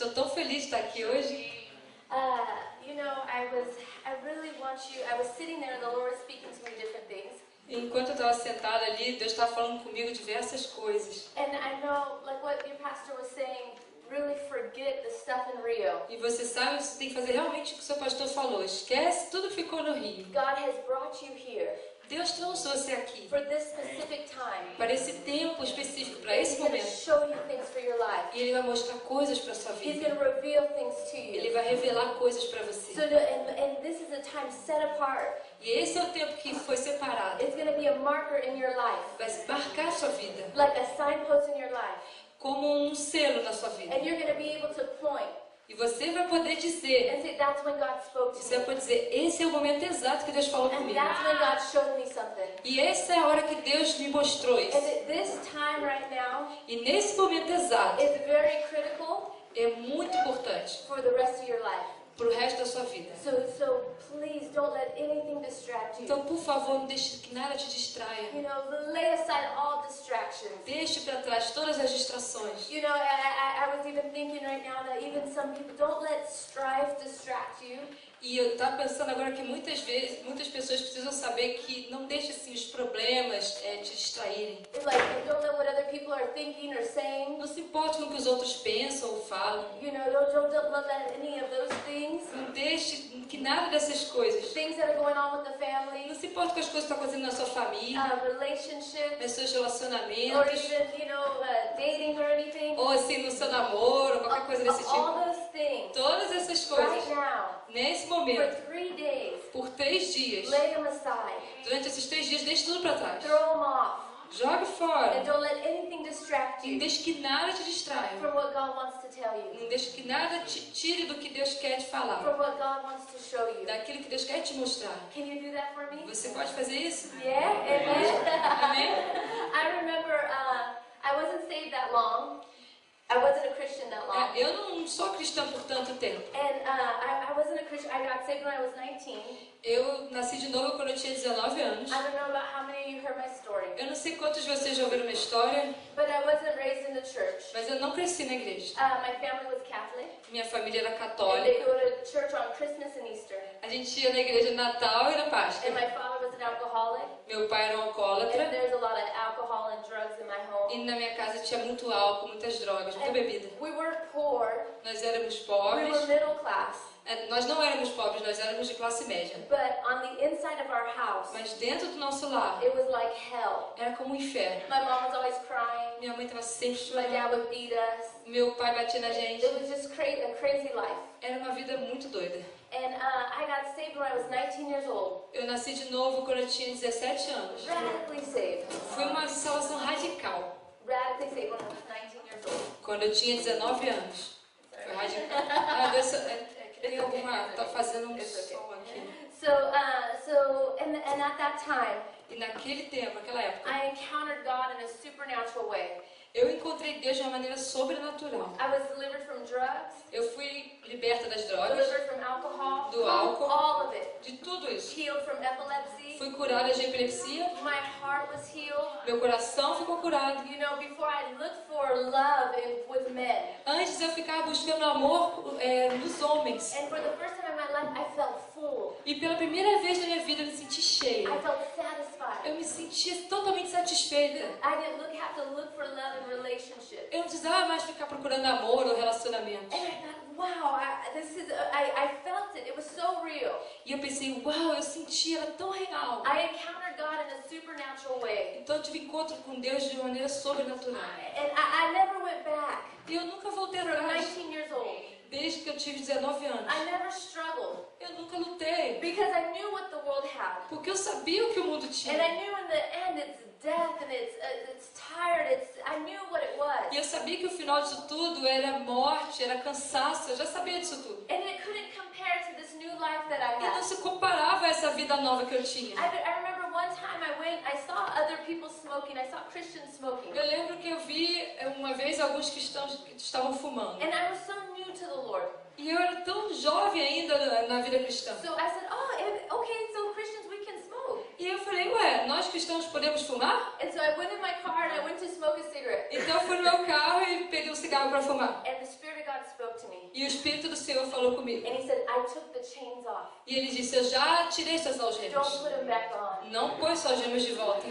estou tão feliz de estar aqui hoje. You know, I really want you, I was sitting there and the Lord was speaking to me different things. Enquanto eu estava sentada ali, Deus estava falando comigo diversas coisas. And I know, like what your pastor was saying, really forget the stuff in Rio. E você sabe, você tem que fazer realmente o que o seu pastor falou. Esquece tudo que ficou no Rio. God has brought you here Deus trouxe você aqui for this specific time. para esse tempo específico, para He's esse going to momento. show you things for your life. E Ele vai mostrar coisas para sua He's vida. going to reveal things to Ele you. vai revelar coisas para você. And this is a time set apart. E esse é o tempo que foi separado. It's going to be a marker in your life, Vai marcar a sua vida, like a signpost in your life. como um selo na sua vida. And you're going to be able to point E você vai poder dizer, and say, that's when God spoke você to vai me. poder dizer, esse é o momento exato que Deus falou And comigo. that's when God showed me something. E essa é a hora que Deus me mostrou isso. And this time right now E nesse momento exato, is very critical é muito importante for the rest of your life. para o resto da sua vida. So please don't let anything distract you. Então, por favor, não deixe que nada te distraia. You know, lay aside all distractions. Deixe para trás todas as distrações. You know, I was even thinking right now that even some people, don't let strife distract you. E eu estava pensando agora que muitas vezes, muitas pessoas precisam saber que não deixe assim os problemas te distraírem. Like, don't let what other people are thinking or saying. Não se importe com o que os outros pensam ou falam. You know, don't let any of those things. Não deixe que nada dessas coisas. Things that are going on with the Não family. se importe com as coisas que estão acontecendo na sua família, Relationships. nos seus Or relacionamentos, even, you know, dating or anything. ou assim no seu namoro, qualquer coisa desse All tipo. those things. Todas essas Right coisas, now. nesse For momento, 3 days. por 3 dias, Lay them aside. durante esses 3 dias, deixe tudo para trás. Throw them off. Jogue fora. And don't let anything distract Não you deixe que nada te distraia. from what God wants to tell you. Não deixe que nada te tire do que Deus quer te falar. From what God wants to show you. Daquilo que Deus quer te mostrar. Can you do that for me? Você pode fazer isso? Yeah? Amen? Amém? I remember I wasn't saved that long. I wasn't a Christian that long. Eu não sou cristã por tanto tempo. And I wasn't a Christian. I got saved when I was 19. Eu nasci de novo quando eu tinha 19 anos. I don't know about how many of you heard my story. Eu não sei quantos de vocês já ouviram minha história, But I wasn't raised in the church. mas eu não cresci na igreja. My family was Catholic. Minha família era And they católica. go to church on Christmas and Easter. A gente ia na igreja no Natal e na Páscoa. And my father was an alcoholic. Meu pai era um And alcoólatra. there's a lot of alcohol and drugs in my home. E na minha casa tinha muito álcool, muitas drogas, muita bebida. We were poor. Nós éramos We pobres. were middle class. Nós não éramos pobres, nós éramos de classe média. But on the inside of our house, Mas dentro do nosso lar, it was like hell. era como um inferno. My mom was always crying. Minha mãe estava sempre My chorando. dad would beat us. Meu pai batia na gente. It was just a crazy life. Era uma vida muito doida. And I got saved when I was 19 years old. Eu nasci de novo quando eu tinha 17 anos. Radically saved. Foi uma salvação radical. Radically saved when I was 19 years old. Quando eu tinha 19 anos. Foi radical. Ah, Deus, tem alguma... Tá fazendo um som aqui. And at that time, E naquele tempo, naquela época, I encountered God in a supernatural way. eu encontrei Deus de uma maneira sobrenatural. I was delivered from drugs, Eu fui liberta das drogas, delivered from alcohol, do álcool, all of it. de tudo isso. Healed from epilepsy. Fui curada de epilepsia, My heart was healed. meu coração ficou curado. You know, before I looked for love with men. Antes eu ficava buscando amor nos homens. And for the first time in my life, I felt full. E pela primeira vez na minha vida eu me senti cheia. I felt satisfied. Eu me sentia totalmente satisfeita. I didn't have to look for love in relationships. Eu não precisava mais ficar procurando amor ou relacionamento. And I thought, wow, I felt it. It was so real. E eu pensei, uau, eu senti ela tão real. I encountered God in a supernatural way. Então eu tive encontro com Deus de maneira sobrenatural. And I never went back. E eu nunca voltei For atrás. 19 years old. Desde que eu tive 19 anos. I never struggled. Eu nunca lutei. Because I knew what the world had. Porque eu sabia o que o mundo And tinha. I knew in the end it's death and it's tired. I knew what it was. E eu sabia que o final disso tudo era morte, era cansaço. Eu já sabia disso tudo. And it couldn't compare to this new life that I E não had. se comparava a essa vida nova que eu tinha. I remember one time I saw other people smoking. I saw Christians smoking. Eu lembro que eu vi uma vez alguns cristãos que estavam fumando. And I was so new to the Lord. E eu era tão jovem ainda na vida cristã. So I said, okay, so Christians, we can smoke. E eu falei, ué, nós cristãos podemos fumar? And so I went in my car and I went to smoke a cigarette. Então eu fui no meu carro e peguei um cigarro para fumar. And the Spirit of God spoke to me. E o Espírito do Senhor falou comigo. And He said, I took the chains off. E ele disse, eu já tirei essas Don't algemas. put them back on. Não põe suas algemas de volta.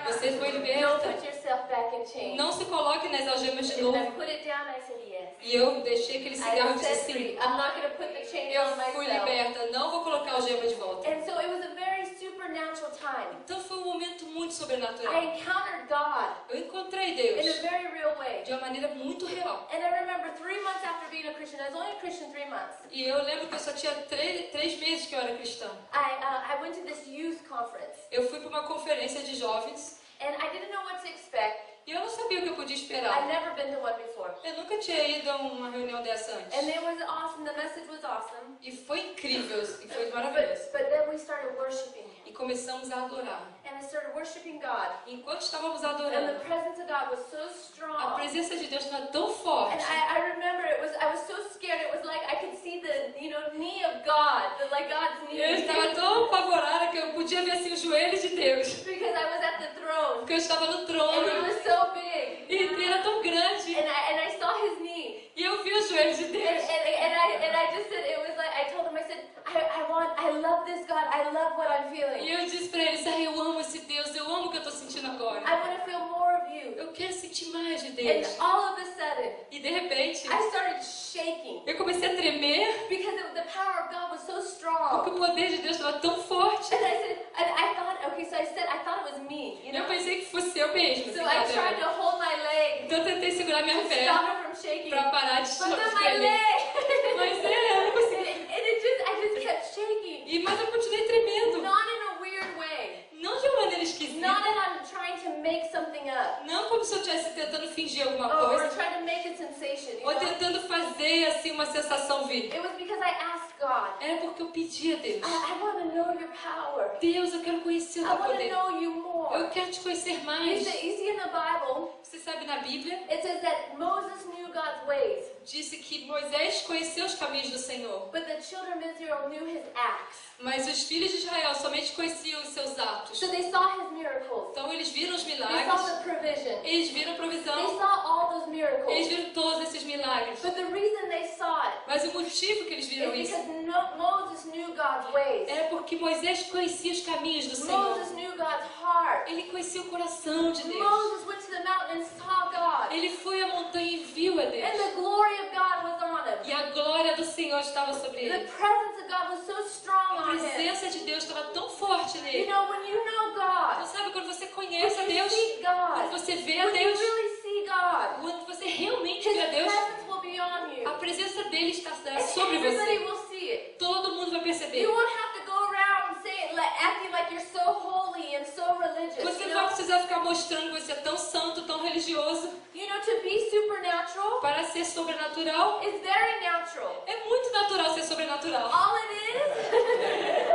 Você foi Don't liberta. put yourself back in chains. Não se coloque nas algemas de And I novo. put it down and I said, yes. E eu deixei aquele cigarro I e disse set free. sim. I'm not going to put the chains Eu on fui myself. liberta, não vou colocar a algema de volta. And so it was a very supernatural time. Então foi um momento muito sobrenatural. I encountered God Eu encontrei in Deus a very real way. de uma maneira muito real. And I remember 3 months after being a Christian, I was only a Christian 3 months. E eu lembro que eu só tinha três meses que eu era cristã. I went to this youth conference. Eu fui para uma conferência de jovens And I didn't know what to expect. e eu não sabia o que eu podia I'd esperar. never been to one before. Eu nunca tinha ido a uma reunião dessa And antes. it was awesome. The message was awesome. E foi incrível, e foi maravilhoso. But then we started worshiping. E começamos a adorar. And I started worshiping God. E enquanto estávamos And the adorando, presence of God was so a strong. presença de Deus estava tão And forte. I remember I was so scared. It was like I could see the knee of God, like God's knee. Eu estava tão apavorada que eu podia ver assim os joelhos de Deus. Because I was at the throne. Porque eu estava no And He trono. was so big. E ele era tão grande. And I saw His knee. E eu vi os joelhos de And Deus. I just said, it was like, I told Him, I said, I love this God. I love what I'm E feeling. eu disse pra ele, Senhor, eu amo esse Deus, eu amo o que eu tô sentindo agora. I want to feel more of You. Eu quero sentir mais de And Deus. all of a sudden, E de repente, I started shaking eu comecei a tremer, because the power of God was so porque strong. o poder de Deus estava tão forte. And I said, and I thought, okay, so I thought it was me, you Eu know. pensei que fosse eu mesmo. So assim, I cada tried to vez. hold my leg Então eu tentei segurar minha to perna stop it from shaking. pra parar de But then my tremer. leg, Mas eu não consegui. I just kept shaking. Mas eu continuei tremendo. Not in a weird way. Não de uma maneira esquisita. Not that I'm trying to make something up. Não como se eu estivesse tentando fingir alguma Or coisa. trying to make a sensation. You Ou know? tentando fazer assim uma sensação vir. It was because I asked God, Era porque eu pedi a Deus. I want to know Your power. Deus, eu quero conhecer o I teu want to poder. know You more. Eu quero te conhecer You mais. see in the Bible, Você sabe, na Bíblia, it says that Moses knew God's ways, disse que Moisés conheceu os caminhos do Senhor. but the children of Israel knew His acts. Mas os filhos de Israel somente conheciam os seus atos. So they saw His miracles. Então eles viram os They saw milagres. the provision. Eles viram a They provisão. saw all those Eles miracles. viram todos esses milagres. But the reason they saw it Mas o motivo que eles viram is isso because Moses knew God's ways. era porque Moisés conhecia os caminhos do Senhor. Moses knew God's heart. Ele conhecia o coração de Deus. Moses went to the mountain and saw God. Ele foi à montanha e viu a And Deus. the glory of God was on him. E a glória do Senhor estava sobre The ele. presence of God was so strong A on him. presença de Deus estava tão forte You nele. know, when you know God, Você sabe quando você when conhece a you Deus, see quando God, você vê a when you Deus, really see God, quando você realmente His vê a Deus, presence will be on you. a presença dele está And sobre everybody você. will see it. Todo mundo vai perceber. You won't have to go around saying, acting like you're so holy and so religious. Você You não vai know, precisar ficar mostrando que você é tão santo, tão religioso. to be supernatural Para ser sobrenatural, is very natural. é muito natural ser sobrenatural. All it is,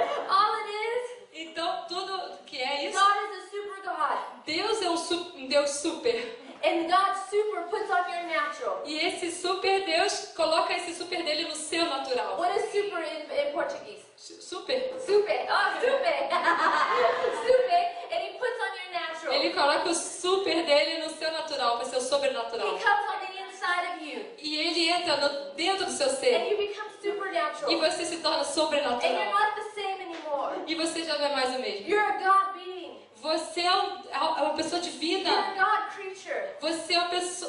Então, tudo que é isso, God is a super God. Deus é um Deus super. And God super puts on your natural. E esse super Deus coloca esse super dele no seu natural. What is super in Portuguese? Super. Super. Oh, super. Super. And He puts on your natural. Ele coloca o super dele no seu natural, para ser o sobrenatural. He comes on the inside of you. E ele entra dentro do seu And ser. you become supernatural. E você se torna And you're sobrenatural. not the same anymore. E você já não é mais o mesmo. You're a God being. Você é uma pessoa You're divina. a God creature. Você é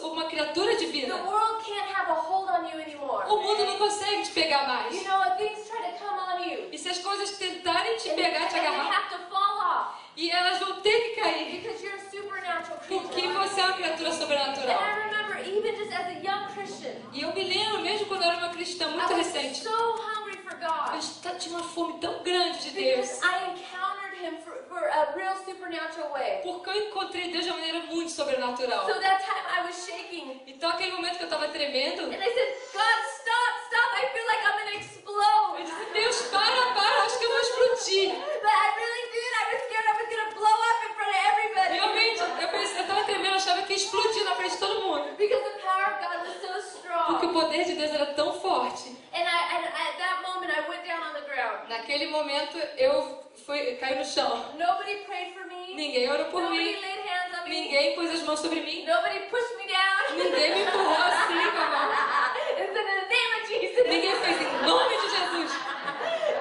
uma criatura The divina. world can't have a hold on you anymore. O mundo não consegue te pegar mais. You know, if things try to come on you, E se as coisas tentarem te and pegar, te they agarrar, have to fall off e elas vão ter que cair, because you're a supernatural porque creature. você é uma criatura And sobrenatural. I remember, even just as a young Christian, E eu me lembro, mesmo quando eu era uma cristã I muito was recente, so hungry for God eu tinha uma fome tão grande de because Deus. I encountered Him for a real supernatural way. Porque eu encontrei Deus de uma maneira muito sobrenatural. So that time I was shaking, Então, aquele momento que eu estava tremendo, and I said, God, stop! I feel like I'm gonna explode. eu disse, Deus, para, acho que eu vou explodir. But I really did. I was scared I was gonna blow up in front of everybody. Realmente, eu estava tremendo, eu achava que ia explodir na frente de todo mundo. Because the power of God was so Porque o strong. poder de Deus era tão forte. And at that moment, I went down on the ground. Naquele momento, eu caiu no chão. Nobody prayed for me. Ninguém orou por Nobody mim. laid hands on me. Ninguém pôs as mãos sobre mim. Nobody pushed me down. Ninguém me empurrou assim com a mão. It's in the name of Jesus. Ninguém fez em nome de Jesus.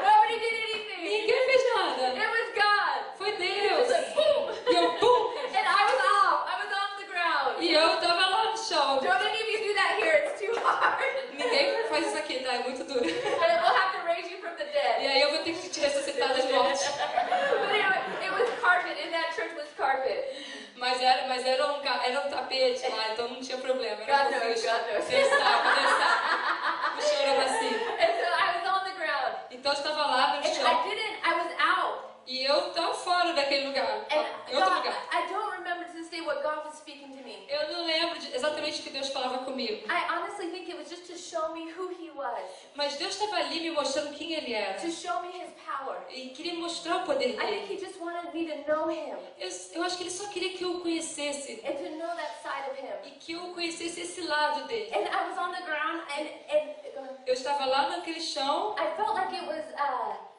Nobody did anything. Ninguém fez nada. It was God. Foi It Deus. was like boom. E eu, pum! And I was off. I was off the ground. E eu tava lá no chão. Don't any of you do that here. It's too hard. Ninguém faz isso aqui, tá? É muito duro. And we'll have to raise you from the E dead. aí eu vou ter que te ressuscitar das mortes. But it was carpet. In that church was carpet. Mas era um tapete lá, então não tinha problema. Era God knows, God knows. Deus sabe. O chão era macio. And so I was on the ground. Então eu estava lá no And chão. I was out. E eu estava fora daquele lugar. And Em outro God, lugar. I don't remember to this day what God was speaking to me. Eu não lembro exatamente o que Deus falava comigo. I honestly think it was just to show me who He was. Mas Deus estava ali me mostrando quem Ele era. To show me His power. E queria mostrar o poder I think dele. He just wanted me to know Him. Eu acho que Ele só queria que eu o conhecesse. And to know that side of Him. E que eu conhecesse esse lado dele. And I was on the ground and Eu estava lá naquele chão. I felt like it was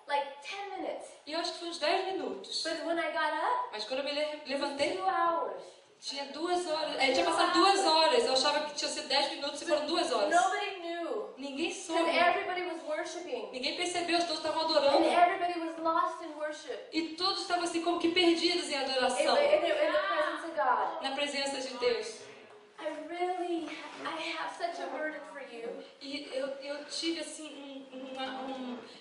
like 10 minutes. E eu acho que foi uns 10 minutos. But when I got up, Mas quando eu me levantei, 2 hours. tinha 2 horas. Tinha passado 2 horas. Eu achava que tinha sido 10 minutos e foram 2 horas. Nobody knew. Ninguém Because soube. everybody was worshiping. Ninguém percebeu, todos estavam And adorando. everybody was lost in worship. E todos estavam assim como que perdidos em In adoração. the presence of God. Na presença de Deus. I have such a burden for you. E eu tive assim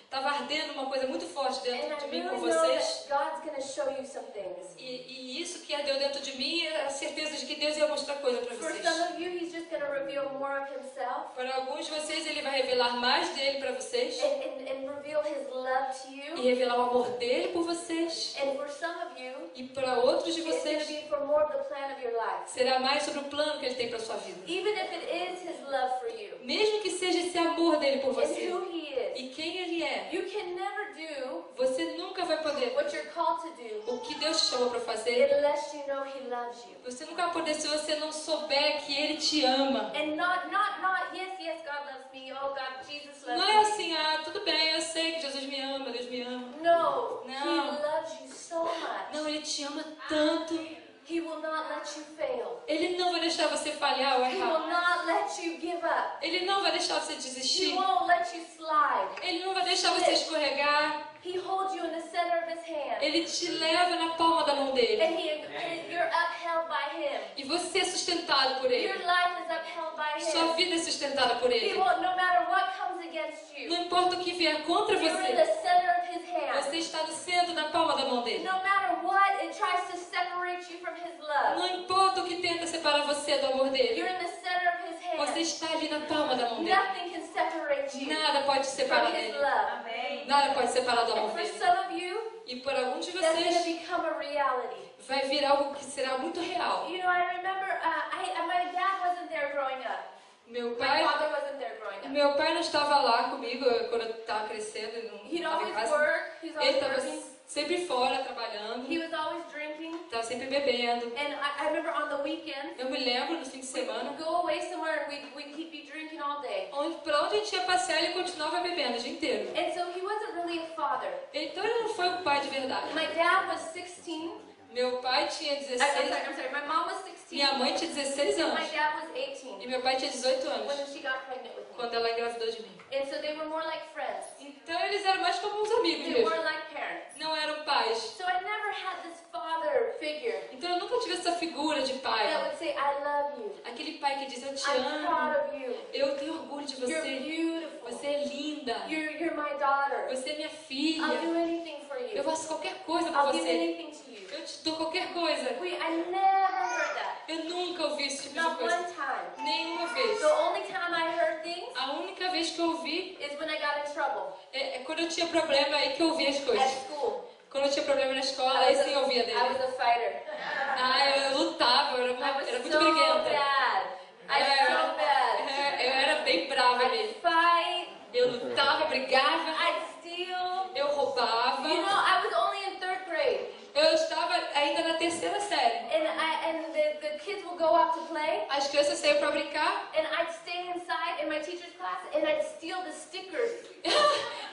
tava ardendo uma coisa muito forte And dentro de I mim really com know vocês. that God's going to show you some things. E isso que ardeu dentro de mim é a certeza de que Deus ia mostrar coisa para For vocês. some of you, He's just going to reveal more of Himself Para alguns de vocês, Ele vai revelar mais dele para vocês. and reveal His love to E you. revelar o amor dele por vocês. And for some of you, E para outros de it's going to vocês, be for more of the plan of your life. será mais sobre o plano que Ele tem para sua vida. Even if it is His love for you Mesmo que seja esse amor dele por and você. who He is, E quem Ele é. you can never do Você nunca vai poder. what you're called to do O que Deus te chamou para fazer. unless you know He loves you. Você nunca vai poder se você não souber que Ele te ama. And not, yes, God loves me. Oh, God, Jesus loves Não é me. assim, tudo bem, eu sei que Jesus me ama, Deus me ama. No, No. He loves you so much. Não, Ele te ama tanto. He will not let you fail. Ele não vai deixar você falhar ou He will errar. not let you give up. Ele não vai deixar você He desistir. won't let you slide. Ele não vai deixar você escorregar. He holds you in the center of His hand. Ele te leva na palma da mão dele. And you're upheld by Him. E você é sustentado por Your Ele. life is upheld by Sua Him. vida é sustentada por He Ele. won't, no matter what comes against you. Não importa o que vier contra You're in the você. center of His hand. Você está no centro da palma da mão dele. No matter what, it tries to separate you from His love. Não importa o que tenta separar você do amor dele. You're in the center of His Você hand. está ali na palma da mão dele. Nothing can separate you Nada pode te separar from His dele. love. Nada pode separar do And amor for dele. some of you, E por alguns de that's going to vocês, become a reality. vai vir algo que será muito real. You know, I remember my dad wasn't there growing up. Meu My pai, father wasn't there growing up. meu pai não estava lá comigo quando eu estava crescendo. Ele não He'd estava em always casa. work. He's Ele always estava working. sempre fora, trabalhando. He was always drinking. Estava sempre bebendo. And I remember on the weekend, Eu me lembro, no fim de semana, we'd go away somewhere and he'd be drinking all day. para onde a gente ia passear, ele continuava bebendo o dia inteiro. And so he wasn't really a father. Então ele não foi um pai de verdade. My dad was 16. Meu pai tinha I'm 16, sorry. My mom was 16. minha mãe tinha 16 My anos. dad was 18 E meu pai tinha 18 when anos, she got pregnant with me. quando ela engravidou de mim. And so they were more like friends. Então eles eram mais como uns amigos They mesmo. weren't like parents. Não eram pais. So I never had this father figure Então eu nunca tive essa figura de that pai. would say, I love you. Aquele pai que diz, eu te I'm proud amo, of you. eu tenho orgulho de You're você, beautiful. você é linda, You're my daughter. você é minha I'll filha, do anything for eu you. faço qualquer coisa por I'll give você, anything to you. eu te dou qualquer coisa. I never heard that. Eu nunca ouvi esse tipo de Not coisa, one time. nenhuma vez. The only time I heard things A única vez que eu ouvi is when I got in trouble é quando eu tinha problema, aí que eu ouvia as at coisas. school. Quando eu tinha problema na escola, I aí was sim eu ouvia I dele. was a fighter. Eu lutava, eu I era was muito so briguenta. bad. I was so bad. Eu era bem brava I'd mesmo. fight. Eu lutava, brigava, I'd steal. eu roubava. You know, I was only in 3rd grade. Eu estava ainda na 3ª série. And the kids will go out to play, As crianças saíam para brincar and I'd stay inside in my teacher's class, and I'd steal the stickers,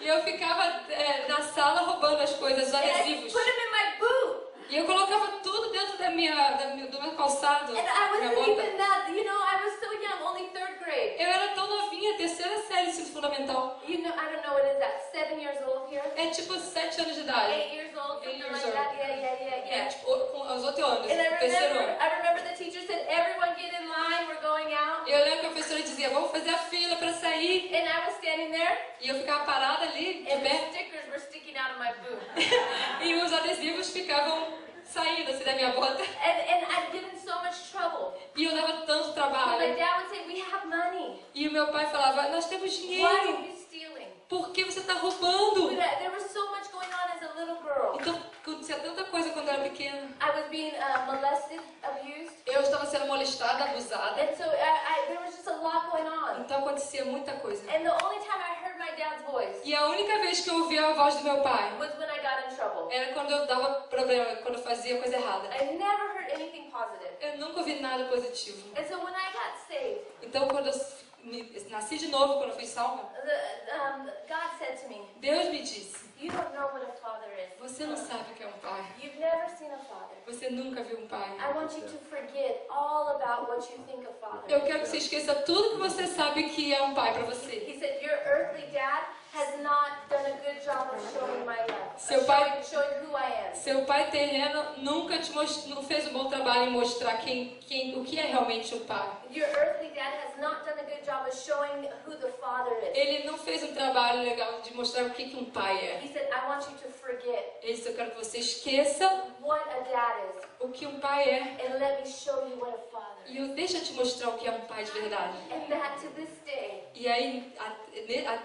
e eu ficava na sala roubando as coisas, os and I'd adesivos. put them in my boot. E eu colocava tudo dentro do meu calçado, And I minha wasn't bota. even that, I was so young, only 3rd grade. Eu era tão novinha, terceira série do ensino fundamental. I don't know what is that, 7 years old here? É tipo 7 anos de idade. 8 years old, 8 something years like old. that. Yeah. É, tipo, com os 8 anos, And terceiro ano. I remember the teacher said, everyone get in line, we're going out. Eu lembro que a professora dizia, vamos fazer a fila para sair. And I was standing there, E eu ficava parada ali, de and the pé. stickers were sticking out of my boot. E os adesivos ficavam saindo assim da minha bota. And I'd get in so much trouble. E eu dava tanto My trabalho. dad would say, we have money. E o meu pai falava, nós temos Why are dinheiro. you stealing? Por que você está roubando? There was so much going on as a little girl. Então, acontecia tanta coisa quando eu era pequena. I was being molested, abused. Eu estava sendo molestada, abusada. And so there was just a lot going on. Então acontecia muita coisa. And the only time I heard my dad's voice E a única vez que eu ouvia a voz do meu pai was when I got in trouble. era quando eu dava problema, quando eu fazia coisa errada. I never heard anything positive. Eu nunca ouvi nada positivo. And so when I got saved, Então quando eu nasci de novo, quando eu fui salva, God said to me, Deus me disse, you don't know what a father is. você não sabe o que é um pai. You've never seen a father. Você nunca viu um pai. I want you to forget all about what you think a father Eu is. quero que você esqueça tudo que você sabe que é um pai para você. He said, your earthly dad has not done a good job of showing my love. Seu pai- Showing who I am. Seu pai terreno nunca não fez um bom trabalho em mostrar o que é realmente um pai. Your earthly dad has not done a good job of showing who the father is. Ele não fez um trabalho legal de mostrar o que um pai é. He said, I want you to forget Ele disse, eu quero que você esqueça what a dad is o que um pai é. and let me show you what a father is. E deixa eu te mostrar o que é um pai de verdade. And that to this day, E aí,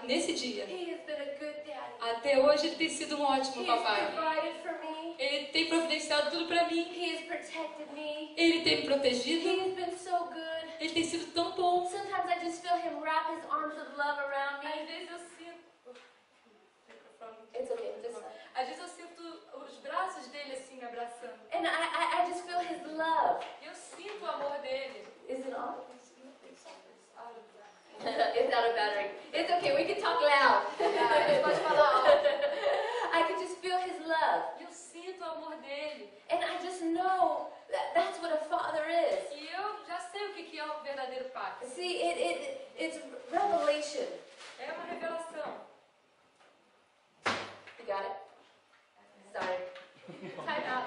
nesse dia, he has been a good dad. até hoje, ele tem sido um ótimo He has papai. provided for me. Ele tem providenciado tudo pra mim. He has protected me. Ele tem me He protegido. has been so good. Ele tem sido tão bom. Sometimes I just feel him wrap his arms of love around Às me. vezes eu sinto... It's okay, just Às vezes eu sinto os braços dele assim, me abraçando. and I just feel his love. E eu sinto o amor dele. Is it on? It's out of battery. It's okay, we can talk loud. Pode falar alto. I can just feel his love. Eu sinto o amor dele. And I just know that that's what a father is. E eu já sei o que é o verdadeiro pai. See, it's revelation. É uma revelação. You got it? Sorry. Time out.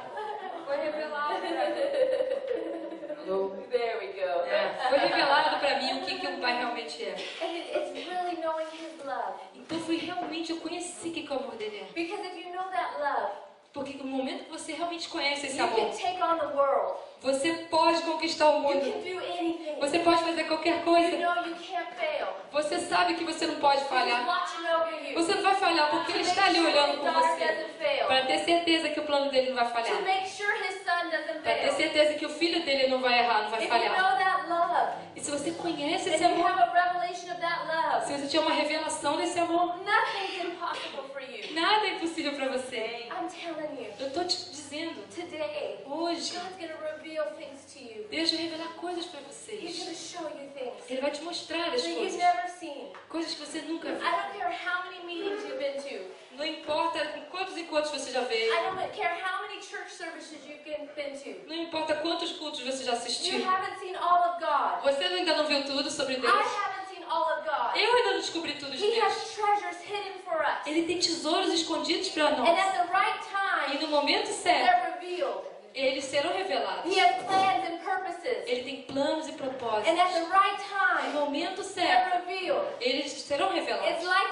Foi revelado pra mim. There we go. Foi revelado pra mim o que um pai realmente é. And it's really knowing his love. Então foi realmente, eu conheci o que o amor dele é. Because if you know that love, Porque no momento que você realmente conhece esse you can amor, take on the world. você pode conquistar o You mundo. can do anything. Você pode fazer qualquer You coisa. know you can't fail. Você sabe que você não pode He's falhar. watching over you. Você não vai falhar porque ele está ali olhando por você. doesn't fail. Para ter certeza que o plano dele não vai To falhar. make sure his son doesn't Para ter fail. certeza que o filho dele não vai errar, não vai If you falhar. know that love, E se você conhece if esse you amor, have a revelation of that love, se você tiver uma revelação desse amor, nothing's impossible for you. nada é impossível para você. I'm telling you, Eu estou te dizendo, today, hoje, God's going to reveal things to you. Deus vai revelar coisas para He's vocês. going to show you things Ele vai te mostrar that as you've coisas. never seen. Coisas que você nunca I viu. don't care how many meetings you've been to. Não importa em quantos encontros você já veio. I don't care how many church services you've been to. Não importa quantos cultos você já You assistiu. haven't seen all of God. Você ainda não viu tudo sobre I Deus. haven't seen all of God. Eu ainda não descobri tudo de He Deus. has treasures hidden for us. Ele tem tesouros escondidos para And nós. at the right E time, no momento certo, they're revealed. eles serão revelados. He has plans and purposes. Ele tem planos e And propósitos. at the right No time, momento certo, they're revealed. eles serão It's revelados. like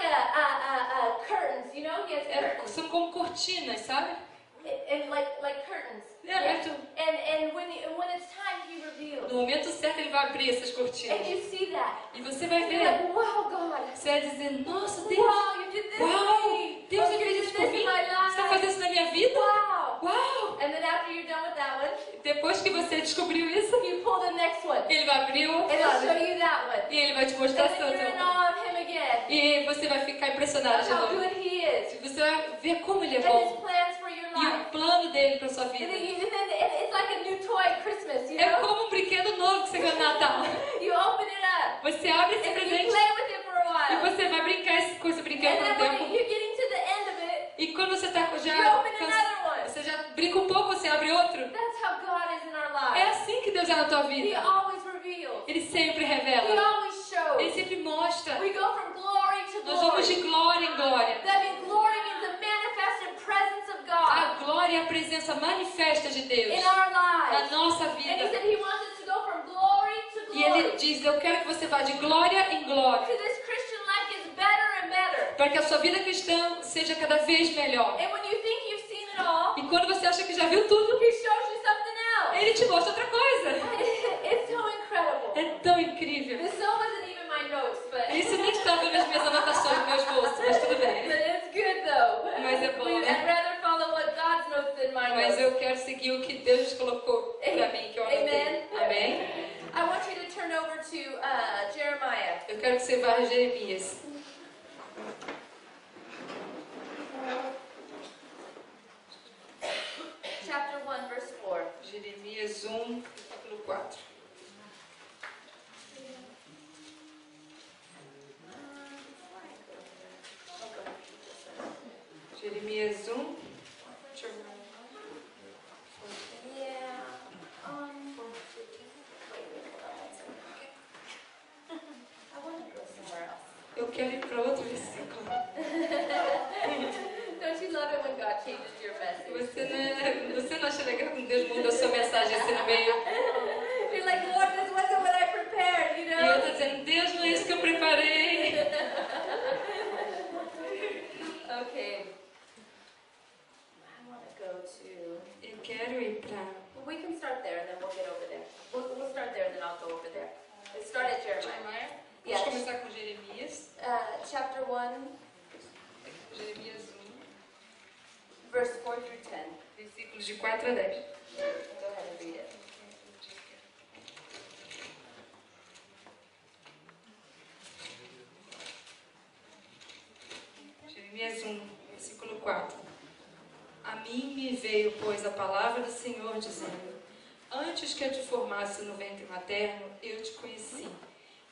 curtains, you know? He has curtains. São como cortinas, sabe? And like curtains. É, And when it's time, he reveals. no momento certo ele vai abrir essas And cortinas. you see that. E você vai And you're ver. like, wow, God. Você vai dizer, nossa, Deus, Wow, you did this for uau, me. Deus You acredita did por this mim? in my Você está life. fazendo isso na minha vida? Wow. Uau! And then after you're done with that one, Depois que você descobriu isso, you pull the next one. ele vai abrir o And outro he'll lado. show you that one. E ele vai te And mostrar then seu you're in outro. awe of him again. E você vai ficar impressionado Of de how novo. good he is. Você vai ver como ele é And his bom. plans for your E o life. plano dele para sua And vida. then it's like a new toy at Christmas, you É know? como um how God is in our É lives. assim que Deus é na tua He vida. always reveals. Ele sempre He revela. always shows. Ele sempre mostra. We go from glory to Nós vamos de glory. glória em glória. That means glory means the manifested presence of A God glória é a presença manifesta de Deus in our na lives. nossa And He vida. said He wants us to go from glory to E Ele glory. diz, eu quero que você vá de glória em glória. So this Christian life gets better and better. Para que a sua vida cristã seja cada vez melhor. And when you think you've seen it all, E quando você acha que já viu tudo, He shows you something else. Ele te mostra outra coisa. It's so incredible. É tão incrível. This so wasn't even my notes, but Isso nem estava nas minhas anotações, nos meus bolsos, mas tudo bem. but it's good though. Mas é bom, né? I'd rather follow what God's notes than my Mas notes. eu quero seguir o que Deus colocou para mim, que eu anotei. Amen. Amém? I want you to turn over to Jeremiah. Eu quero que você vá a Jeremias. Chapter 1, verse 4. Jeremias 1, capítulo 4. Jeremias 1. Deixa eu ver. Yeah. I want to go somewhere else. Eu quero ir para outro versículo. Don't you love it when God changes your message? Você não acha legal quando Deus muda a sua mensagem assim no meio? You're like, Lord, this wasn't what I prepared, you E eu know? estou dizendo, Deus, não é isso que eu preparei. Okay. I want to go to... Eu quero ir para... We can start there and then we'll get over there. We'll start there and then I'll go over there. Let's start at Jeremiah. Vamos começar com Jeremias. Chapter 1, Jeremias 1, verse 4 through 10. versículos de 4 a 10. Go ahead and read it. Jeremias 1, versículo 4. A mim me veio, pois, a palavra do Senhor, dizendo: Antes que eu te formasse no ventre materno, eu te conheci.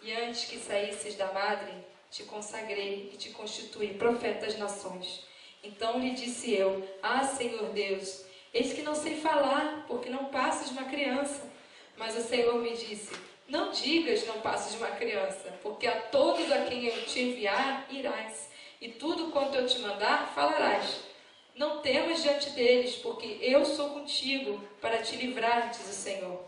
E antes que saísses da madre, te consagrei e te constituí profeta das nações. Então lhe disse eu: Ah, Senhor Deus, eis que não sei falar, porque não passes de uma criança. Mas o Senhor me disse: Não digas, não passes de uma criança, porque a todos a quem eu te enviar, irás, e tudo quanto eu te mandar, falarás. Não temas diante deles, porque eu sou contigo, para te livrar, diz o Senhor.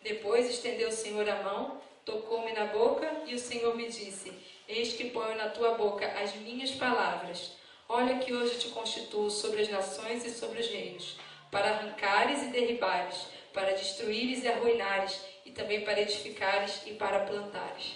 Depois estendeu o Senhor a mão, tocou-me na boca, e o Senhor me disse: Eis que ponho na tua boca as minhas palavras. Olha que hoje te constituo sobre as nações e sobre os reinos, para arrancares e derribares, para destruíres e arruinares, e também para edificares e para plantares.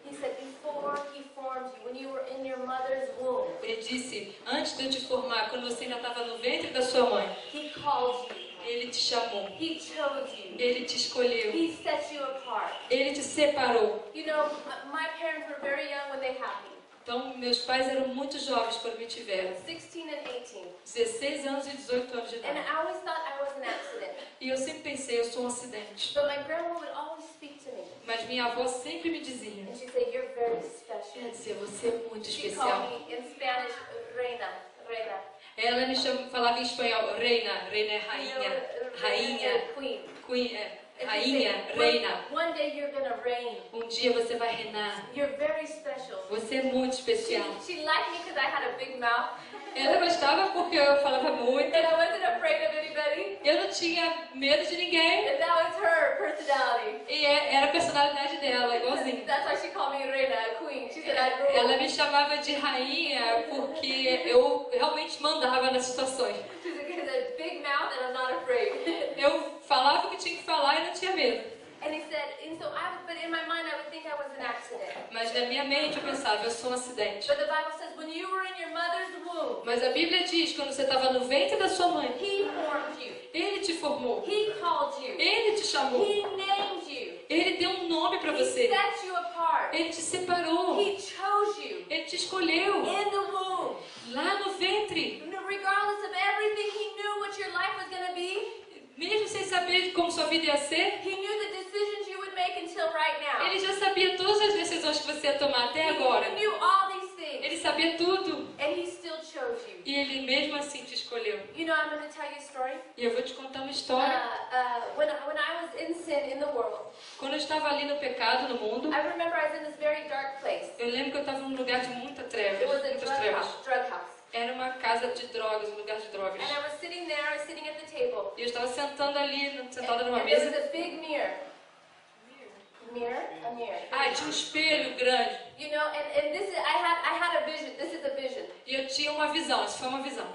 He said, before He formed you, when you were in your mother's womb, Ele disse, antes de eu te formar, quando você ainda estava no ventre da sua mãe, He called you. Ele te chamou, He chose you. Ele te escolheu, He set you apart. Ele te separou. You know, my parents were very young when they had me. Então, meus pais eram muito jovens quando me tiveram, 16 and 18. 16 anos e 18 anos de And idade. I always thought I was an accident. E eu sempre pensei, eu sou um acidente. But my grandma would always speak to me. Mas minha avó sempre me dizia, And she'd say, you're very special. ela dizia, você é muito She especial. called me in Spanish, reina, reina. Ela me falava em espanhol, reina, reina é rainha, rainha, Queen. queen, And she'd rainha, say, reina. One day you're gonna reign. Um dia você vai reinar. You're very special. Você é muito especial. She liked me because I had a big mouth. Ela gostava porque eu falava muito. And I wasn't afraid of anybody. Eu não tinha medo de ninguém. And that was her personality. E era a personalidade dela, igualzinho. That's why she called me reina, a queen. She said I'd rule. Ela me chamava de rainha porque eu realmente mandava nas situações. She said, because I have a big mouth and I'm not afraid. Eu falava o que tinha que falar e não tinha medo. And he said, and so but in my mind I would think I was an accident. Mas na minha mente eu pensava, eu sou um acidente. But the Bible says when you were in your mother's womb, Mas a Bíblia diz, quando você estava no ventre da sua mãe, He formed you. Ele te formou. He called you. Ele te chamou. He named you. Ele deu um nome para He você. set you apart. Ele te separou. He chose you Ele te escolheu. in the womb. Lá no ventre. Regardless of everything, He knew what your life was going to be. Mesmo sem saber como sua vida ia ser, He knew the decisions you would make until right now. Ele já sabia todas as decisões que você ia tomar até agora. He knew all these things. Ele sabia tudo. And He still chose you. E Ele mesmo assim te escolheu. You know, I'm going to tell you a story. E eu vou te contar uma história. When I was in sin in the world, Quando eu estava ali no pecado, no mundo, I remember I was in this very dark place. eu lembro que eu estava num lugar de muita trevas, It was a muitas drug trevas. house. Drug house. Era uma casa de drogas, um lugar de drogas. And I was sitting there, I was sitting at the table. E eu estava sentando ali, sentada numa And there was mesa. a big mirror. A mirror. Ah, tinha um espelho grande. You know, and this is, I had a vision. This is a vision. E eu tinha uma visão, isso foi uma visão.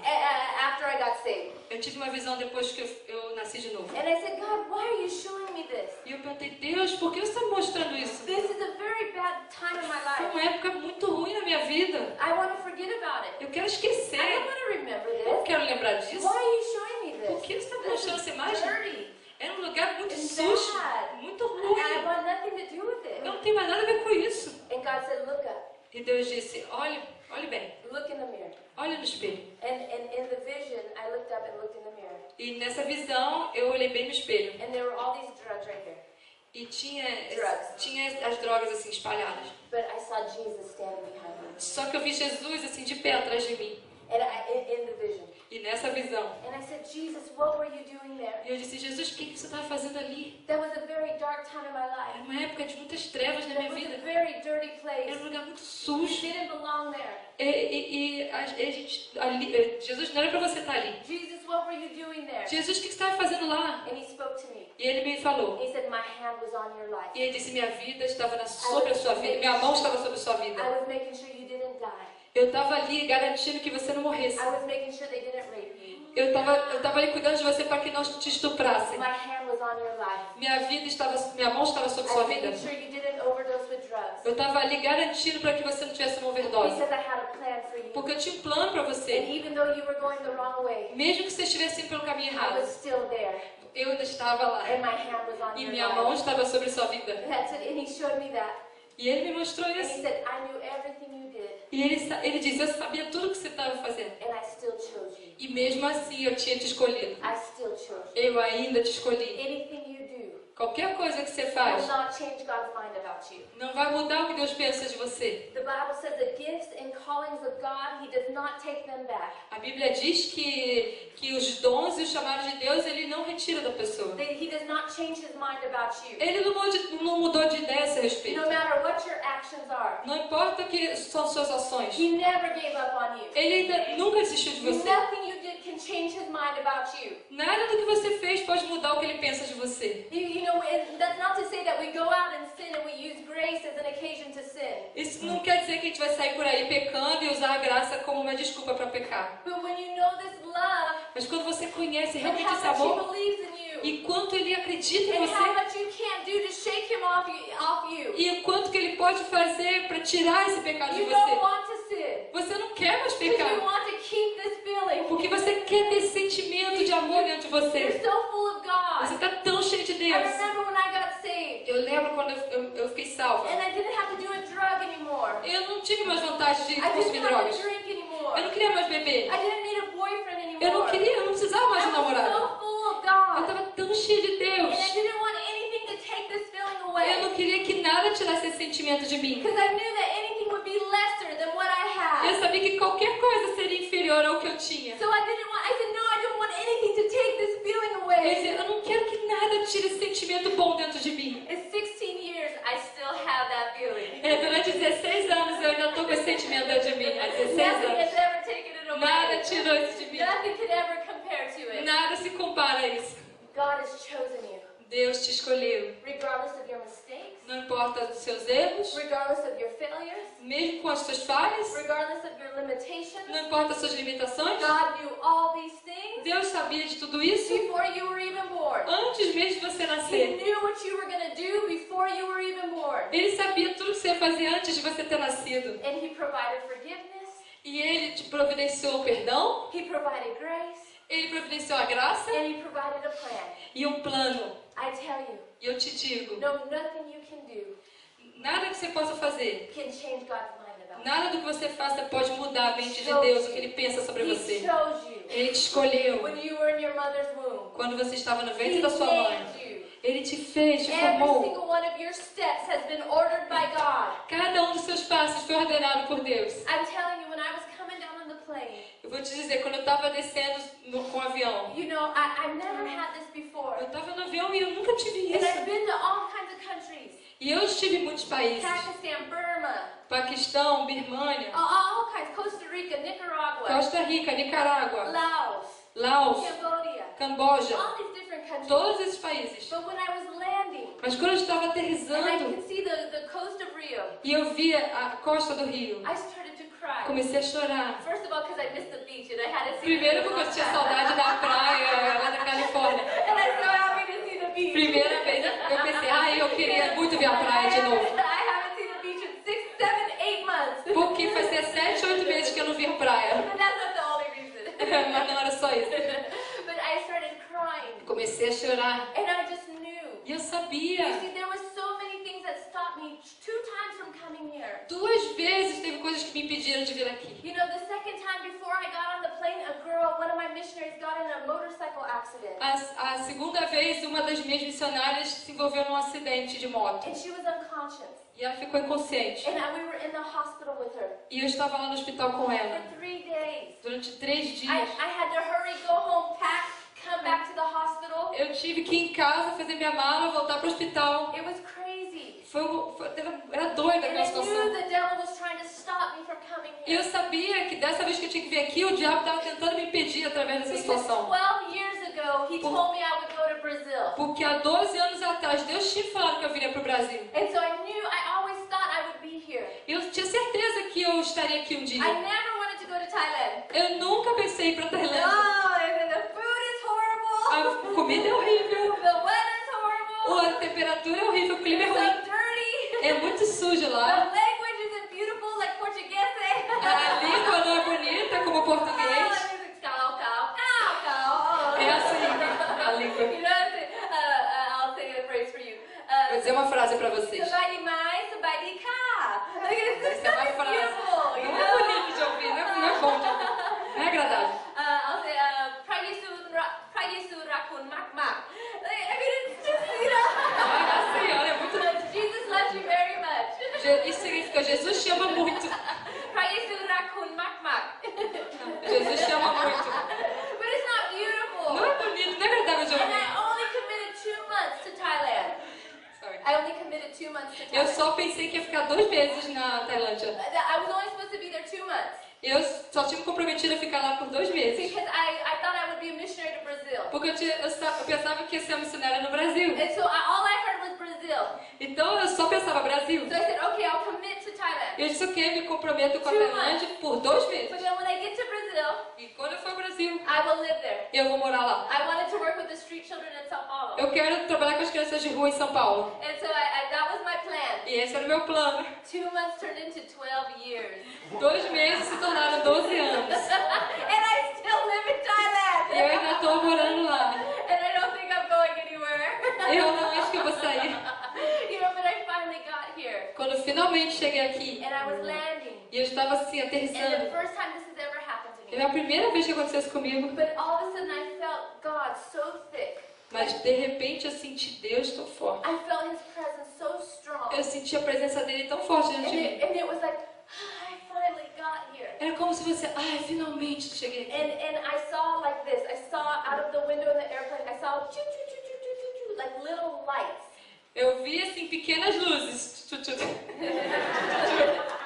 After I got saved. Eu tive uma visão depois que eu nasci de novo. And I said, God, why are you showing me this? E eu perguntei, Deus, por que você está me mostrando isso? This is a very bad time in my Foi life. uma época muito ruim na minha vida. I want to forget about it. Eu quero I esquecer. don't want to remember Eu não this. quero lembrar disso. Why are you showing me Por this? que você está me This mostrando essa is imagem? dirty. Era um lugar muito It's sujo, bad. muito I ruim. want nothing to do with Eu it. não tenho mais nada a ver com isso. And God said, look up. E Deus disse, olhe bem, Look in the mirror. olhe no espelho. And in the vision, I looked up and looked in the mirror. E nessa visão, eu olhei bem no espelho. And there were all these drugs right here. E tinha Drugs. as drogas assim espalhadas. But I saw Jesus standing behind me. Só que eu vi Jesus assim de pé atrás de mim. And in the vision. E nessa visão, And I said, Jesus, what were you doing there? eu disse, Jesus, o que você estava fazendo ali? That was a very dark time in my Era life. uma época de muitas trevas na That minha was a vida. very dirty Era place. um lugar muito You sujo. didn't belong there. Jesus, não era para você estar ali. Jesus, what were you doing there? Jesus, o que você estava fazendo lá? And he spoke to me. E ele me falou. He said, my hand was on your life. E ele disse, minha vida estava sobre a sua vida. Minha mão estava sobre a sua vida. I was making sure you didn't die. Eu estava ali garantindo que você não morresse. I was making sure they didn't rape you. Eu estava ali cuidando de você para que não te estuprassem. My hand was on your life. Minha mão estava sobre I sua was vida. making sure you didn't overdose with drugs. Eu estava ali garantindo para que você não tivesse uma overdose. Because I had a plan for you. Porque eu tinha um plano para And você. even though you were going the wrong way, Mesmo que você estivesse indo pelo caminho I errado, was still there. eu ainda estava lá. And my hand was on E your minha life. mão estava sobre sua vida. That's it. And he showed me that. E ele me mostrou And he isso. said, I knew everything you did. E ele disse, eu sabia tudo o que você estava fazendo. And I still chose you. E mesmo assim eu tinha te escolhido. I still chose you. Eu ainda te escolhi. Anything you do Qualquer coisa que você will faz not change God's mind about you. não vai mudar o que Deus pensa de você. The Bible says the gifts and callings of God, He does not take them back. A Bíblia diz que os dons e os chamados de Deus, ele não retira da pessoa. He does not change His mind about you. Ele não mudou de ideia a esse respeito. No matter what your actions are, Não importa o que são suas ações. He never gave up on you. Ele ainda nunca desistiu de você. Nothing you did can change His mind about you. Nada do que você fez pode mudar o que ele pensa de você. You know, that's not to say that we go out and sin and we use grace as an occasion to sin. Isso não quer dizer que a gente vai sair por aí pecando e usar a graça como uma desculpa para pecar. But when you know this love Mas quando você conhece and realmente how esse much He amor believes in you, e quanto ele acredita em and how você much you can't do to shake Him off you, e o quanto que ele pode fazer para tirar esse pecado de you don't você, want to sin. você não quer mais Because you pecar. want to keep this feeling. Porque você quer ter esse sentimento de amor dentro de You're você. so full of God. Você está tão cheio de I Deus. remember when I got saved Eu lembro quando eu fiquei salva. and I didn't have to do a drug anymore. Eu não tive mais vontade de I didn't consumir have to drogas. drink anymore. Eu não queria mais beber. I didn't need a boyfriend anymore. Eu não precisava mais de um I was namorado. so full of Eu God. estava tão cheio de Deus. And I didn't want anything to take this feeling Eu away. não queria que nada tirasse esse sentimento de mim. Because I knew that anything would be lesser than what I had. Eu sabia que qualquer coisa seria inferior ao que eu tinha. So I said, no, I don't want anything to take this feeling Eu away. dizia, eu não quero que nada tire esse sentimento bom dentro de mim. In 16 years, I still have that feeling. Durante 16 anos eu ainda estou com esse sentimento dentro de mim. Há 16 Nothing anos. has ever taken it Nada away. tirou isso de mim. Nothing could ever compare to it. Nada se compara a isso. God has chosen you. Deus te escolheu. Regardless of your mistakes, Não importa dos seus erros, regardless of your failures, mesmo com as suas falhas, regardless of your limitations, não importa as suas limitações. God knew all these things Deus sabia de tudo isso before you were even born. antes mesmo de você He nascer. knew what you were going to do before you were even born. Ele sabia tudo que você ia fazer antes de você ter nascido. And He provided forgiveness, E Ele te providenciou o perdão, He provided grace, Ele providenciou a graça and He provided a plan. e um plano. I tell you, E eu te digo, nothing you can do nada que você possa fazer, can change God's mind about you. nada do que você faça pode mudar a mente de Deus, o que Ele pensa sobre He você. chose you Ele te escolheu when you were in your mother's womb. quando você estava no He ventre da sua mãe. named you. Ele te fez, te Every formou. single one of your steps has been ordered by God. Cada um dos seus passos foi ordenado por Deus. I'm telling you, when I was coming down on the plane, Eu Vou te dizer, quando eu estava descendo com o avião, You know, I've never had this before. eu estava no avião e eu nunca tive And I've isso. been to all kinds of countries. E eu estive em muitos países. Pakistan, Burma, Paquistão, Birmânia, all kinds. Costa Rica, Nicaragua, Costa Rica, Nicarágua, Laos, Laos, Cambodia. Camboja, All these different countries. todos esses países. But when I was landing, Mas quando eu estava and I aterrissando could see the coast of Rio, e eu via a costa do Rio, I started to cry. comecei a chorar. First of all, because I missed the beach and I had to see Primeiro the porque eu beach. tinha saudade da praia lá da Califórnia. And I'm so happy to see the beach. Primeira vez eu pensei, eu queria muito ver a praia de novo. I haven't seen the beach in 6, 7, 8 months. Porque fazia 7, 8 meses que eu não via praia. But that's not the only reason. Mas não era só isso. But I started crying. Comecei a chorar. And I just knew. E eu You sabia. see, there were so many things that stopped me 2 times from coming here. 2 vezes teve coisas que me impediram de vir aqui. You know, the second time before I got on the plane, a girl, one of my missionaries, got in a motorcycle accident. A segunda vez, uma das minhas missionárias se envolveu num acidente de moto. And she was unconscious. E ela ficou inconsciente. And we were in the hospital with her E eu estava lá no hospital com ela. for 3 days. Durante 3 I dias. had to hurry, go home, pack, come back to the hospital. Eu tive que ir em casa, fazer minha mala, voltar para o hospital. It was crazy. Era doida And aquela I knew situação. the devil was trying to stop me from coming E eu here. sabia que dessa vez que eu tinha que vir aqui, o diabo estava tentando me impedir através dessa Because situação. 12 years ago, he told me I would go to Brazil. Porque há 12 anos atrás, Deus tinha falado que eu viria para o Brasil. And so I always thought I would be here. E eu tinha certeza que eu estaria aqui um dia. I never wanted to go to Thailand. Eu nunca pensei em ir para Tailândia. No, and the food is horrible. A comida é horrível, The weather's horrible. a temperatura é horrível, o clima é It's ruim. so dirty. É muito sujo The lá. language isn't beautiful like Portuguese. A língua não é bonita como o português. É assim a língua. You know, I'll say a phrase for you. Vou dizer uma frase para vocês. Sabadi mai, sabadi ka. Like, it's Essa é uma so frase. beautiful, you Não know? é bonito de ouvir, não é bom de ouvir. Não é agradável. I'll say, pra Yesu rakun mak mak. Like, I mean, it's just, you know. É assim, olha, é muito... Jesus loves you very much. Isso significa Jesus te ama muito. Pra Yesu rakun mak mak. Jesus te ama muito. But it's not beautiful. Não é bonito, não é agradável de And ouvir. I only committed 2 months to Thailand. Sorry. I only committed 2 months to Eu Thailand. só pensei que ia ficar 2 meses na Tailândia. I was only supposed to be there 2 months. Eu só tinha me comprometido a ficar lá por 2 meses. Because I thought I would be a missionary to Brazil. Porque eu pensava que ia ser missionária no Brasil. And so all I heard was Brazil. Então eu só pensava Brasil. So I said, okay, I'll commit to Thailand. Eu disse, ok, me comprometo com a Tailândia por 2 But meses. then when I get to Brazil, E quando eu for ao Brasil, I will live there. eu vou morar lá. I wanted to work with the street children in Sao Paulo. Eu quero trabalhar com as crianças de rua em São Paulo. And so that was my plan. E esse era o meu plano. 2 months turned into 12 years. 2 meses se tornaram 12 anos. And I still live in Thailand. E eu ainda estou morando lá. And I don't think I'm going anywhere. Eu não acho que eu vou sair. You know, but I finally got here. Quando eu finalmente cheguei aqui, And I was landing. e eu estava assim, And the aterrissando. first time this has ever happened to me. É a primeira vez que aconteceu isso comigo. But all of a sudden I felt God so thick. Mas de repente eu senti Deus tão forte. I felt His presence so strong. Eu senti a presença dele tão forte dentro de mim. And it was like, I finally got here. Era como se você, finalmente cheguei aqui. And I saw like this. I saw out of the window in the airplane, I saw choo, choo, choo, choo, choo, choo, choo, like little lights. Eu vi assim pequenas luzes.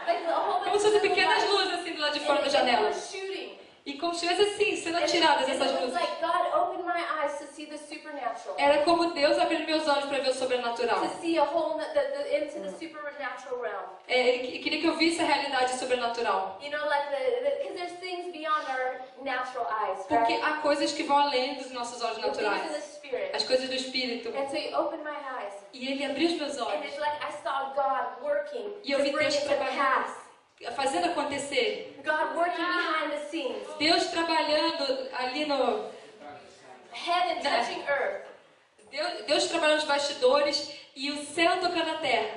Like a whole bunch Como of se fossem little pequenas lights. luzes assim do lado de fora da And janela. they were shooting. E como se estivesse assim, sendo And atiradas it essas was luzes. like God opened my eyes to see the supernatural. Era como Deus abrindo meus olhos para ver o sobrenatural. To see a whole into the supernatural realm. Ele queria que eu visse a realidade sobrenatural. You know, like because there's things beyond our natural eyes, Porque right? há coisas que vão além dos nossos olhos The things in the naturais. spirit. As coisas do Espírito. And so He opened my eyes, E ele abriu os meus and olhos. it's like I saw God working E eu to vi bring Deus it to trabalhando, pass. fazendo acontecer. God working behind the scenes, Deus trabalhando ali no... heaven touching earth, Deus trabalhando nos bastidores e o céu tocando a terra.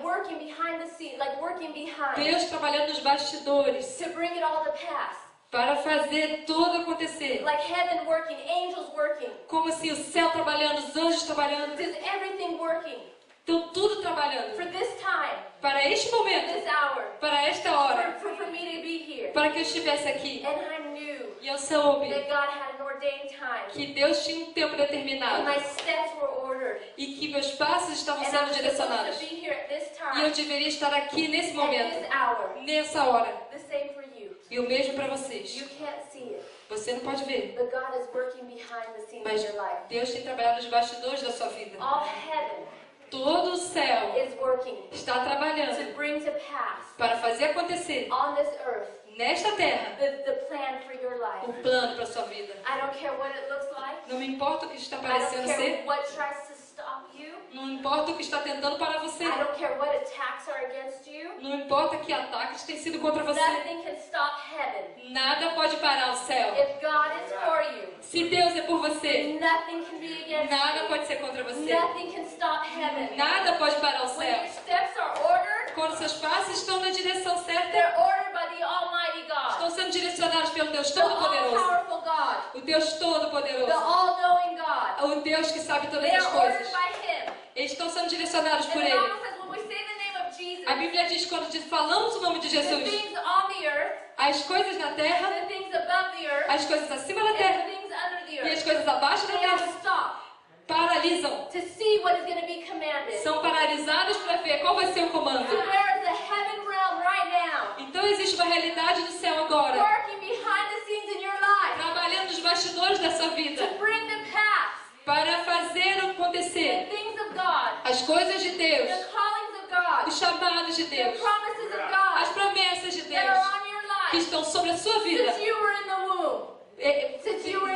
working behind the scenes, like working behind Deus trabalhando nos bastidores to bring it all to pass. para fazer tudo acontecer. Like heaven working, angels working, Como assim, o céu trabalhando, os anjos trabalhando. just everything working. Então tudo trabalhando for this time, para este for momento, this hour, para esta hora, for me to be here. para que eu estivesse aqui. And I knew E eu soube that God had an ordained time. que Deus tinha um tempo And determinado my steps were ordered. e que meus passos estavam And I sendo was supposed direcionados. to be here at this E eu time, deveria estar aqui nesse at momento, this hour. nessa hora. The same for you. E o mesmo para vocês. You can't see it, Você não pode ver, but God is working behind the scenes mas of your life. Deus tem trabalhado nos bastidores da sua vida. All heaven Todo o céu is working está trabalhando to bring to pass para fazer acontecer on this earth nesta terra the plan for your o life. plano para a sua vida. I don't care what it looks like. Não me importa o que está I don't parecendo care ser, what tries to stop you. não importa o que está tentando parar você, I don't care what attacks are against you. não importa que ataques têm sido contra você. Nothing can stop heaven. Nada pode parar o céu. If God is for you, Se Deus é por você, nothing can be against nada you. pode ser contra você. Nothing can stop heaven. Nada pode parar o When céu. your steps are ordered, Quando seus passos estão na direção certa, they're ordered by the Almighty God, estão sendo direcionados pelo Deus the Todo-Poderoso. all-powerful God, O Deus the Todo-Poderoso. all-knowing God. O Deus que sabe todas They as are ordered coisas. by Him. Eles estão sendo direcionados And por the Ele. Bible says when we say the name of Jesus, A Bíblia diz que quando falamos o nome de the Jesus, things on the earth, as coisas na terra, the things above the earth, as coisas acima da and terra the things under the e as earth, coisas abaixo da they have terra to stop paralisam. to see what is going to be commanded. São paralisados para ver qual vai ser o comando. So there is a heaven realm right now, Então existe uma realidade do céu agora, working behind the scenes in your life trabalhando nos bastidores da sua vida, to bring to pass para fazer the acontecer things of God, as coisas de Deus, the callings of God, os chamados de the Deus, promises of as God promessas de that are Deus on your que life estão sobre a sua vida. since you were in the womb.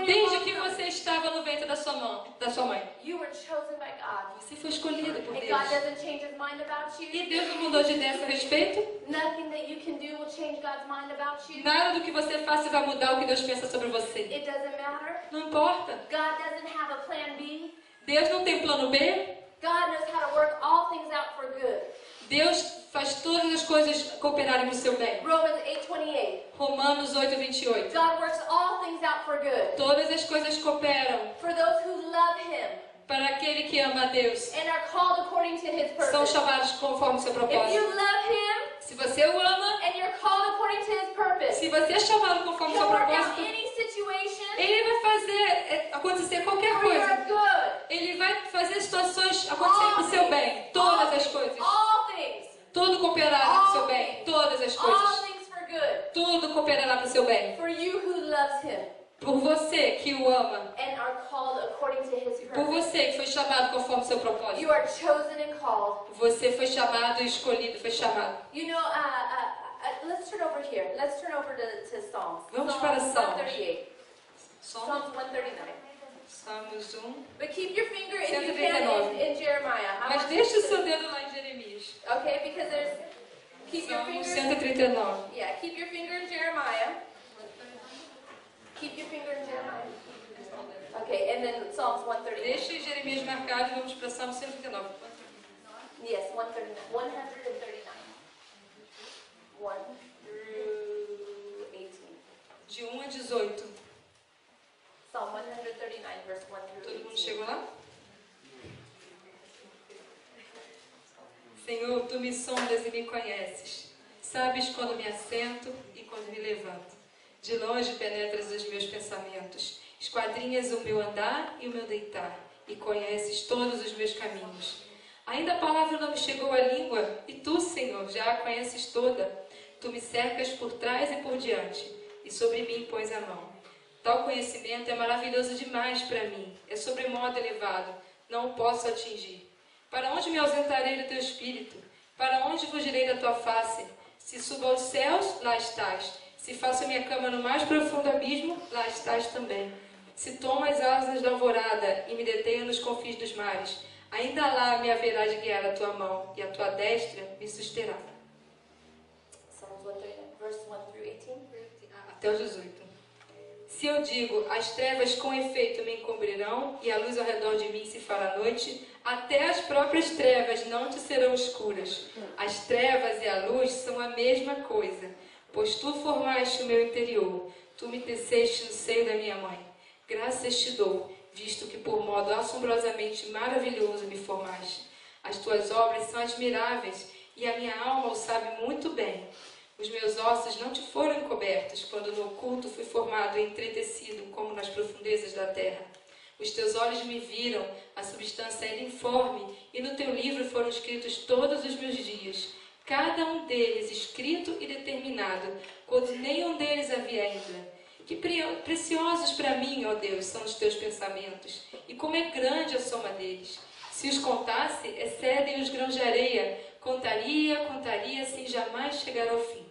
Desde que você estava no ventre da sua mãe. You were chosen by God. Você foi escolhido por And God Deus. doesn't change His mind about E you. Deus não mudou de ideia a seu respeito. Nothing that you can do will change God's mind about you. Nada do que você faça vai mudar o que Deus pensa sobre você. It doesn't matter. Não importa. God doesn't have a plan B. Deus não tem plano B. God knows how to work all things out for good. Deus faz todas as coisas cooperarem para o seu bem. Romans 8:28. Romanos 8:28. God works all things out for good Todas as coisas cooperam for those who love Him para aquele que ama a Deus. and are called according to His São purpose. chamados conforme o seu If you propósito. love Him Se você o ama, and you're called according to His purpose, se você é chamado conforme o He'll seu work out propósito, any situation Ele vai fazer acontecer qualquer for your coisa. good. Ele vai fazer situações acontecerem para o seu bem. Todas as coisas. All things. Tudo cooperará para o seu bem. Todas as All coisas. things for good. Tudo cooperará para o seu bem. For you who loves Him Por você que o ama. and are called according to His Por purpose. você que foi chamado conforme o seu propósito. You are chosen and called. Você foi chamado e escolhido, foi chamado. You know, let's turn over here. Let's turn over to Psalms. Vamos para Salmos. 138. Somos Psalms 139. Salmos 1. But keep your finger, if you 139. can, in Jeremiah. I Mas want deixe you o seu to- dedo lá em Jeremias. Okay, because there's... Keep your Salmos finger... 139. Yeah, keep your finger in Jeremiah. Keep your finger in Jeremiah. Okay, and then Psalms 139. Deixe Jeremias marcado e vamos para Salmo 139. Yes, 139. 139. 1 through 18. De 1 a 18. Psalm 139, verse 1 through Todo mundo 18. chegou lá? Senhor, Tu me sondas e me conheces. Sabes quando me assento e quando me levanto. De longe penetras os meus pensamentos. Esquadrinhas o meu andar e o meu deitar. E conheces todos os meus caminhos. Ainda a palavra não me chegou à língua. E Tu, Senhor, já a conheces toda. Tu me cercas por trás e por diante. E sobre mim pões a mão. Tal conhecimento é maravilhoso demais para mim. É sobremodo elevado. Não o posso atingir. Para onde me ausentarei do Teu Espírito? Para onde fugirei da Tua face? Se subo aos céus, lá estás. Se faço minha cama no mais profundo abismo, lá estás também. Se tomo as asas da alvorada e me detenho nos confins dos mares, ainda lá me haverá de guiar a Tua mão, e a Tua destra me susterá. Psalms 139, verse 1 through 18. Até o 18. Se eu digo, as trevas com efeito me encobrirão, e a luz ao redor de mim se fará noite, até as próprias trevas não te serão escuras. As trevas e a luz são a mesma coisa, pois tu formaste o meu interior, tu me teceste no seio da minha mãe. Graças te dou, visto que por modo assombrosamente maravilhoso me formaste. As tuas obras são admiráveis e a minha alma o sabe muito bem. Os meus ossos não te foram encobertos quando no oculto fui formado e entretecido como nas profundezas da terra. Os teus olhos me viram, a substância era informe, e no teu livro foram escritos todos os meus dias, cada um deles escrito e determinado, quando nenhum deles havia ainda. Que preciosos para mim, ó Deus, são os teus pensamentos, e como é grande a soma deles. Se os contasse, excedem os grãos de areia. Contaria, sem jamais chegar ao fim.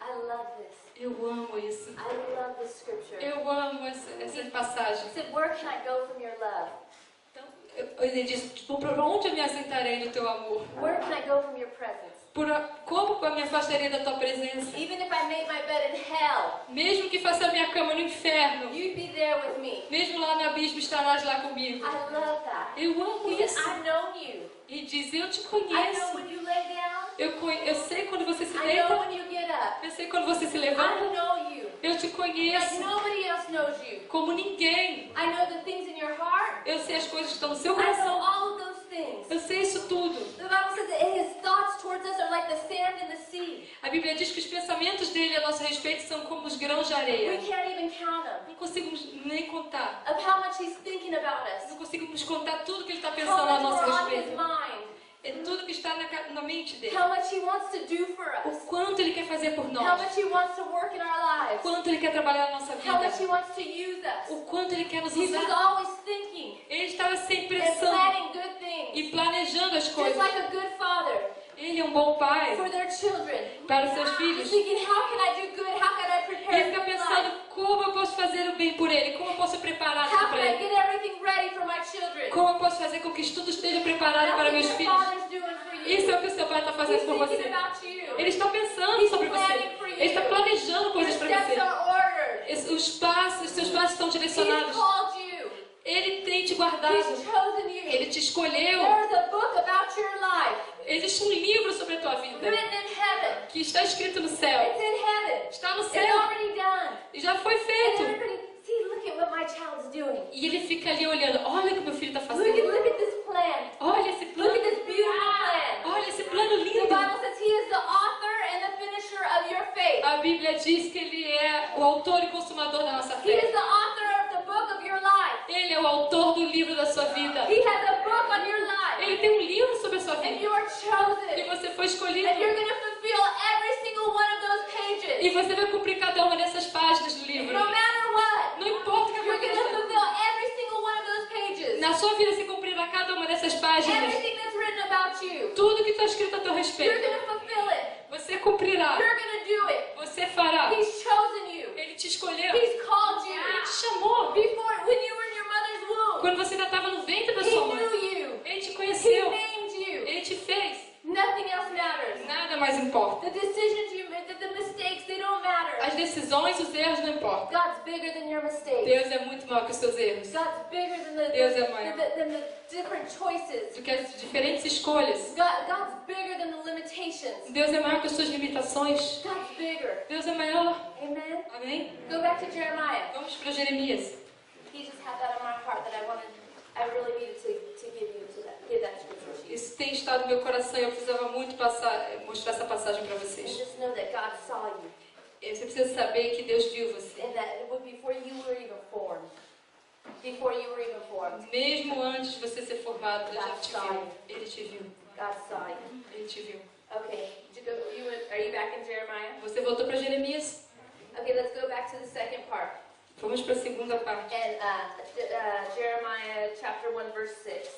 I love this. Eu amo isso. I love this scripture. Eu amo essa passagem. He said, where can I go from your love? Então, ele diz, tipo, por onde eu me assentarei no teu amor? Where can I go from your presence? Como eu me afastaria da tua presença? Even if I made my bed in hell, Mesmo que faça a minha cama no inferno, you'd be there with me. mesmo lá no abismo estarás lá comigo. I love that. Eu amo He said, isso. I've known you. E diz, eu te I know conheço. when you lay down. Eu sei quando você se I know deita. when you get up. Eu sei quando você se I levanta. know you. Eu te Like conheço nobody else knows you. como ninguém. I know the things in your heart. Eu sei as coisas que estão no seu I know coração. all of those things. Eu sei isso tudo. The Bible says that his thoughts towards us are like the sand in the sea. A Bíblia diz que os pensamentos dele a nosso respeito são como os grãos de We areia. can't even count them. Não conseguimos nem contar. Of how much he's thinking about us. Não conseguimos contar tudo que ele está How pensando a much nosso we're on his respeito. mind. É tudo que está na mente dele. How much he wants to do for O us. quanto ele quer fazer por How nós. much he wants to work in our O lives. quanto ele quer trabalhar na nossa How much he vida. wants to use us. O quanto ele quer nos He's just usar. always thinking Ele estava sempre and pensando planning good things. e planejando as Just coisas. like a good father Ele é um bom pai for their children. para os seus He's filhos. thinking, how can I do good? How can I prepare Ele a fica good life? pensando como eu posso fazer o bem por ele, como eu posso preparar tudo How para can I ele, get everything ready for my children? como eu posso fazer com que tudo esteja preparado That's para what meus your filhos. father's doing for you. Isso é o que o seu pai está He's fazendo por thinking você. about you. Ele está pensando He's sobre você. planning for you. Ele está planejando Your coisas para steps você. are ordered. Os seus passos estão He's direcionados. called you. Ele tem te guardado. He's chosen you. Ele te escolheu. There's a book about your life Existe um livro sobre a tua vida written in heaven. que está escrito no céu. It's in heaven. Está no It's céu. already done. E já foi And feito. everybody, see, look at what my child's doing. E ele fica ali olhando. Olha o que meu filho está fazendo. Look at this plan. Olha esse Look plano. at this beautiful plan. Olha esse plano The lindo. Bible says he is the author and the finisher of your faith. A Bíblia diz que ele é o autor e consumador da nossa He is fé. the author of the book of your life. Ele é o autor do livro da sua vida. He has a book on your life. Ele tem um livro sobre a sua And vida. you are E chosen. você foi escolhido. And you're going to fulfill every single one of those pages. E você vai cumprir cada uma dessas páginas do livro. No matter what. Não importa o que You're going to aconteça. fulfill every single one of those pages. Na sua vida se cumprirá cada uma dessas páginas. Everything that's written about you. Tudo que está escrito a teu You're respeito. going to fulfill it. Você cumprirá. You're going to do it. Você fará. He's chosen you. Ele te escolheu. He's called you. Ele te chamou. Before, when you were in your mother's womb, Quando você ainda estava no ventre da he sua mãe. knew you. Ele te He conheceu. named you. Ele te fez. Nothing else matters. Nada mais importa. The decisions you make, the mistakes, they don't matter. As decisões, os erros não importam. God's bigger than your mistakes. Deus é muito maior que os seus erros. God's bigger than the, Deus é maior. than the different choices. Do que as diferentes escolhas. God's bigger than the limitations. Deus é maior que as suas limitações. God's bigger. Deus é maior. Amen. Amém? Go back to Jeremiah. Vamos para Jeremias. He just had that on my heart that I really needed to give that scripture to you. Isso tem estado no meu coração e eu precisava muito mostrar essa passagem para And vocês. just know that God saw you. Você precisa saber que Deus viu você. And that before you were even formed. Before you were even formed. Mesmo antes de você ser formado, Deus já te viu. Ele te viu. God saw you. Ele te viu. Okay. Are you back in Jeremiah? Você voltou para Jeremias? Okay, let's go back to the second part. Vamos para a segunda parte. And Jeremiah chapter 1 verse 6.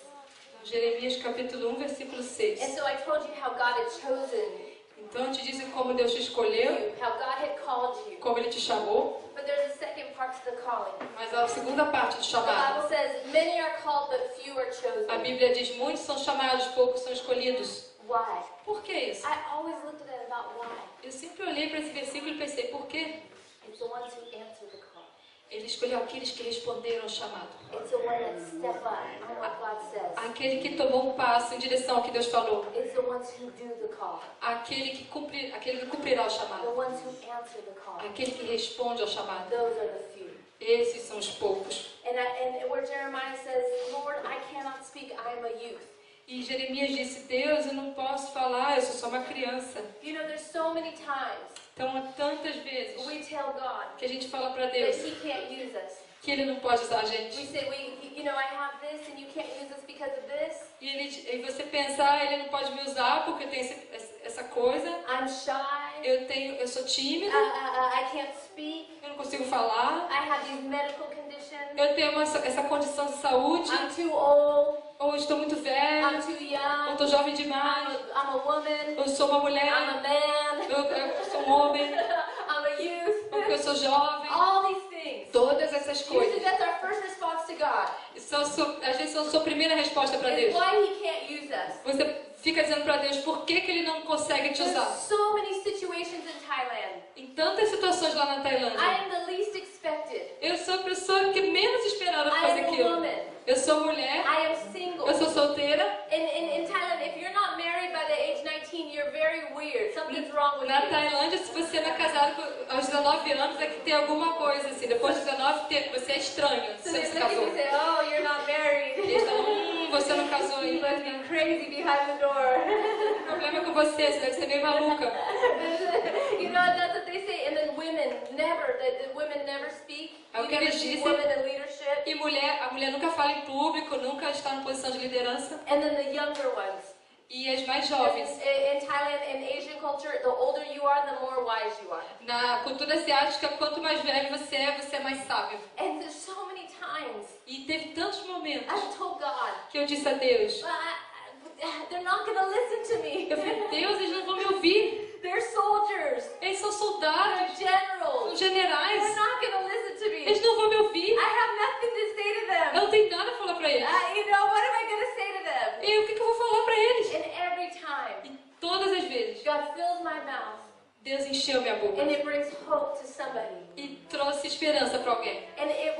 Então, Jeremias capítulo 1, versículo 6. And so I told you how God had chosen Então eu te disse como Deus te escolheu, you, how God had called you. como Ele te chamou, But there's a second part to the calling. mas a segunda parte do The chamado. Bible says, many are called, but few are chosen. A Bíblia diz, muitos são chamados, poucos são escolhidos. Why? Por que isso? I always looked at it about why. Eu sempre olhei para esse versículo e pensei, por quê? It's the ones who answer the call. Ele escolheu aqueles que responderam ao chamado. It's the one that step up on what God says. Aquele que tomou um passo em direção ao que Deus falou. It's the ones who do the call. Aquele que cumprirá o The chamado. ones who answer the call. Aquele que responde ao chamado. Those are the few. Esses são os poucos. And where Jeremiah says, Lord, I cannot speak, I am a youth. E Jeremias disse, Deus, eu não posso falar, eu sou só uma criança. You know, there's so many times Então, há tantas vezes we tell God que a gente fala para that Deus He can't use us. que Ele não pode usar a We gente. say, you know, I have this and you can't use us because of this. E você pensa, Ele não pode me usar porque eu tenho essa coisa. I'm shy. Eu sou tímida, I can't speak. eu não consigo falar. I have these medical conditions. Eu tenho essa condição de saúde. I'm too old. Ou estou muito I'm velho. too Ou young. estou jovem demais. I'm a woman. Eu sou uma mulher. I'm a man. Eu sou um homem. I'm a youth. Ou eu sou jovem. All these things. Todas essas Usually coisas. that's our first response to God. Às vezes são a sua primeira resposta para It's Deus. why He can't use us. Você fica dizendo para Deus por que Ele não consegue te There's usar. so many situations in Thailand. Em tantas situações lá na I Tailândia. am the least expected. Eu sou a pessoa que menos esperava I fazer am a aquilo. woman. Eu sou mulher. I am single. Eu sou solteira. In Thailand, if you're not married by the age 19, you're very weird. Something's wrong with Na you. Tailândia, se você não é casado aos 19 anos, é que tem alguma coisa assim. Depois de 19, você é estranho se So você they se look at you casou. and say, oh, you're not E married. eles falam, você não casou You ainda. must be crazy behind the door. O problema é com você deve ser meio maluca. You know, that's what they say. And then women, the women never speak. É o You que never eles see dizem. women in leadership. E a mulher nunca fala em público, nunca está em posição de liderança. And then the younger ones. E as mais jovens. In Thailand, in Asian culture, the older you are, the more wise you are. Na cultura asiática, quanto mais velho você é mais sábio. And there's so many times E teve tantos momentos I've told God, que eu disse a Deus, they're not going to listen to me. eu falei, Deus, eles não vão me ouvir. They're soldiers. Eles são They're soldados, generals. são generais. They're not going to listen to me. Eles não vão me ouvir. I have nothing to say to Eu them. não tenho nada a falar para eles. You know, what am I going to say to them? E o que eu vou falar para eles? And every time, E todas as vezes, God fills my mouth Deus encheu minha boca. and it brings hope to somebody. E trouxe esperança para alguém. And I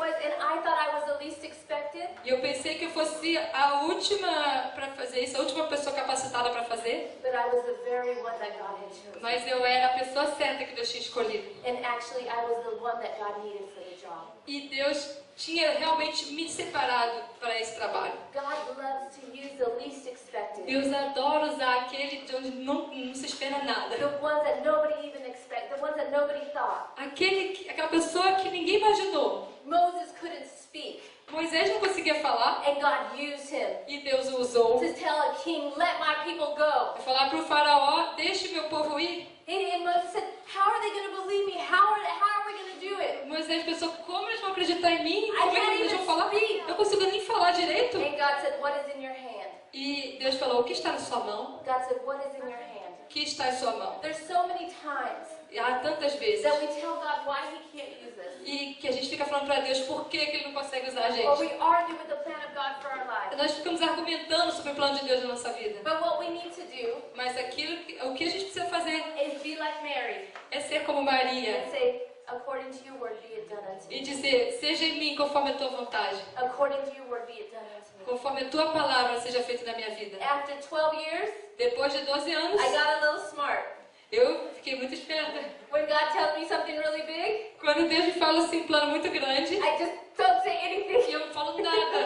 thought I was the least expected. E eu pensei que eu fosse a última para fazer isso, a última pessoa capacitada para fazer. But I was the very one that God had chosen. Mas eu era a pessoa certa que Deus tinha escolhido. And actually, I was the one that God needed for the job. E Deus tinha realmente me separado para esse trabalho. God loves to use the least expected. Deus adora usar aquele de onde não se espera nada. The ones that nobody even expected. The ones that nobody thought. Aquela pessoa que ninguém imaginou. Moses couldn't speak. Moisés não conseguia falar And God used him e Deus o usou. to tell a king, let my people go. Para falar para o faraó, deixe meu povo ir. And Moses said, how are they going to believe me? How are we going to do it? Moisés pensou, como eles vão acreditar em mim? I Como é que can't eles vão even falar? speak. Eu consigo nem falar direito. And God said, what is in your hand? E Deus falou, o que está na sua mão? God said, what is in your hand? O que está em sua mão? There's so many times E há tantas vezes. that we tell God why He can't use us. E que a gente fica falando para Deus por que Ele não consegue usar a Or gente. we argue with the plan of God for our lives. Nós ficamos argumentando sobre o plano de Deus na nossa vida. But what we need to do Mas o que a gente precisa fazer is be like Mary é ser como Maria and say, according to your word, be it done unto e me. dizer, seja em mim conforme a tua vontade. According to your word, be it done unto me. Conforme a tua palavra seja feita na minha vida. After 12 years, Depois de 12 anos, I got a little smart. eu fiquei muito esperta. When God tells me something really big, Quando Deus me fala assim, um plano muito grande, I just don't say anything. e eu não falo nada.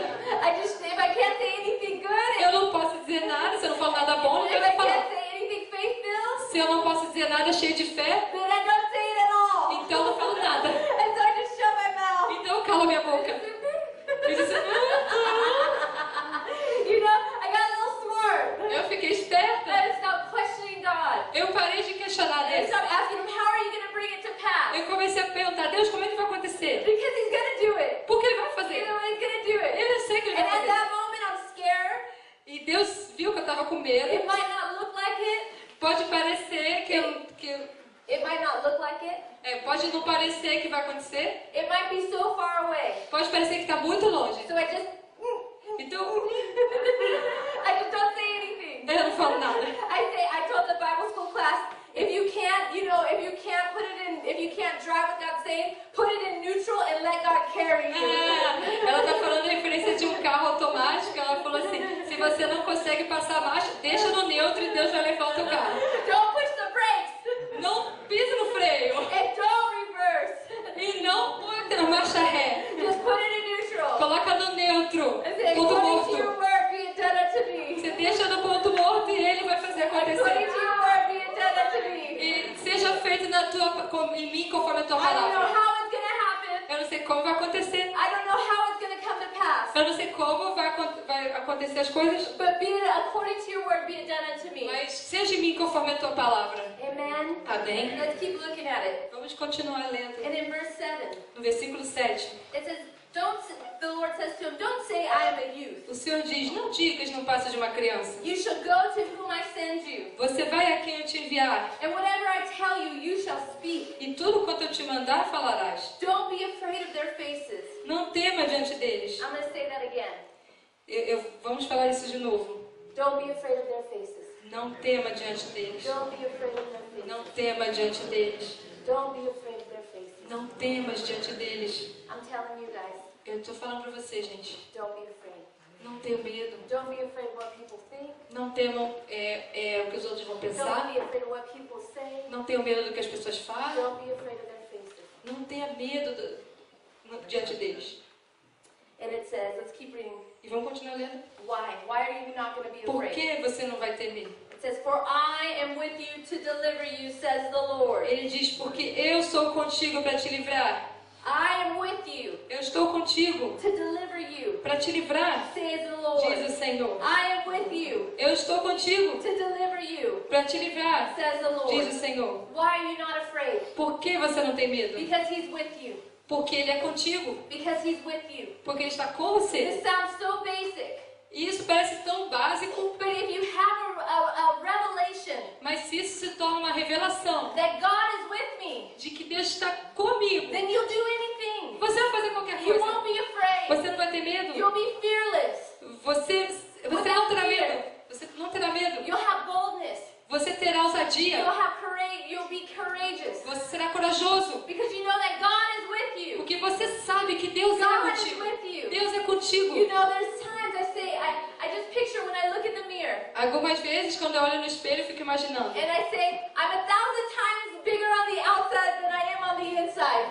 If I can't say anything good, Eu não posso dizer nada, se eu não falo nada bom, não if quero I can't falar. say anything faith-filled, Se eu não posso dizer nada cheio de fé, then I don't say it at all. então eu não falo nada. And so I just shut my mouth. Então eu calo minha boca. Eu disse, You know, I got a little smart. eu fiquei esperta. I stopped questioning God. Eu parei de questionar I Deus. stopped asking Him, how are you going to bring it to pass? Eu comecei a perguntar, Deus, como é que vai acontecer? Because He's going to do it. Por que Ele vai You fazer? know, He's going to do it. Eu sei que Ele And vai at fazer. that moment, I'm scared. E Deus viu que eu estava com medo. It might not look like it. Pode parecer It might not look like it. pode não parecer que vai acontecer. It might be so far away. Pode parecer que está muito longe. So I just Então, don't say anything. eu não falo nada. I told the Bible school class, if you can't drive without saying, put it in neutral and let God carry you. Ela está falando a referência de um carro automático. Ela falou assim, se você não consegue passar a marcha, deixa no neutro e Deus vai levar o teu carro. Don't push the brakes. Não pise no freio. And don't reverse. E não põe na marcha ré. Just put it in neutral. coloca no neutro. And say, Ponto according to your morto. word, be it done unto me. Você deixa no ponto morto e ele vai fazer According to acontecer. your word, be it done unto me. E seja feito em mim conforme a tua I don't know palavra. how it's going to happen. Eu não sei como vai acontecer. I don't know how it's going to come to pass. Eu não sei como vai acontecer as coisas. But be it according to your word, be it done unto me. Mas seja em mim conforme a tua palavra. Amen. Amém? Let's keep looking at it. Vamos continuar lendo. And in verse 7, No versículo 7. it says, the Lord says to him, don't say I am a youth. O Senhor diz, não digas no passo de uma criança. You shall go to whom I send you. Você vai a quem eu te enviar. And whatever I tell you, you shall speak. E tudo quanto eu te mandar, falarás. Don't be afraid of their faces. Não tema diante deles. I'm going to say that again. Vamos falar isso de novo. Don't be afraid of their faces. Não tema diante deles. Don't be afraid of their faces. Não tema diante deles. Don't be afraid of their faces. Não temas diante deles. I'm telling you guys, Eu estou falando para você, gente. don't be afraid. Não tenham medo. Don't be afraid of what people think. Não temam o que os outros vão Don't pensar. be afraid of what people say. Não tenham medo do que as pessoas falam. Don't be afraid of their faces. Não tenha medo diante deles. And it says, let's keep reading. E vamos continuar lendo. Why? Why are you not going to be Por afraid? que você não vai temer? It says, for I am with you to deliver you, says the Lord. Ele diz, porque eu sou contigo para te livrar. I am with you Eu estou contigo to deliver you, para te livrar, says the diz Lord. o Senhor. I am with you Eu estou contigo to deliver you, para te livrar, says the diz o Lord. Senhor. Why are you not afraid? Por que você não tem medo? Because he's with you. Porque Ele é contigo. Because he's with you. Porque Ele está com você. This sounds so basic, E isso parece tão básico, but if you have a revelation mas se isso se torna uma revelação that God is with me, de que Deus está comigo, then you'll do anything. você vai fazer qualquer You coisa. won't be afraid. Você não vai ter medo. You'll be fearless. Você não terá medo. Você não terá medo. You'll have boldness. Você terá ousadia. You'll have courage. You'll be courageous. Você será corajoso. Because you know that God is with you. Porque você sabe que Deus é God is contigo. with you. Deus é contigo. You know, there's times I say, I just picture when I look in the mirror. Algumas vezes, quando eu olho no espelho, eu fico imaginando. And I say, I'm 1,000 times bigger on the outside than I am on the inside.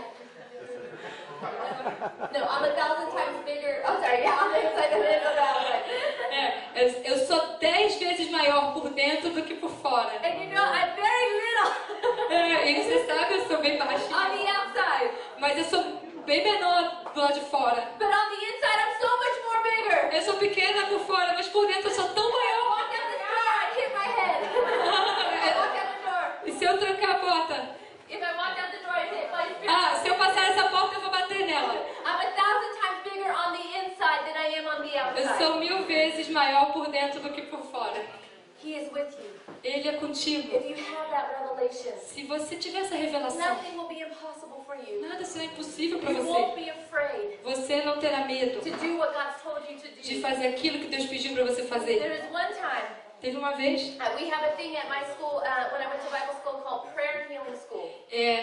No, I'm 1,000 times bigger. Oh, sorry, yeah, on the inside than I am on the outside. Eu sou 10 vezes maior por dentro do que por fora. And you know, I'm very little E você sabe, eu sou bem on baixinha. the outside. Mas eu sou bem menor do lado de fora. But on the inside, I'm so much more bigger. Eu sou pequena por fora, mas por dentro eu sou tão I maior. walk out the door, I hit my head. I walk out the door. E se eu trancar a porta? If I walk out the door, I hit my spirit. Se eu passar essa porta, eu vou bater nela. I'm 1,000 times bigger on the inside than I am on the Eu outside. sou 1000 vezes maior por dentro do que por fora. He is with you. Ele é contigo. If you have that revelation, Se você tiver essa revelação, nothing will be impossible for you. nada será impossível para You won't você. be afraid Você não terá medo to do what God's told you to de do. fazer aquilo que Deus pediu para você fazer. There is one time, Teve uma vez, we have a thing at my school when I went to Bible school called Prayer and Healing School.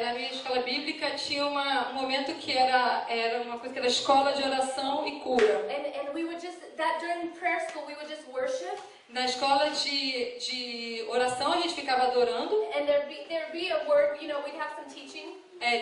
na minha escola bíblica, tinha um momento que era uma coisa que era escola de oração e cura. And we would just, during prayer school, we would just worship. Na escola de oração, a gente ficava adorando. And there'd be a word, you know, we'd have some teaching.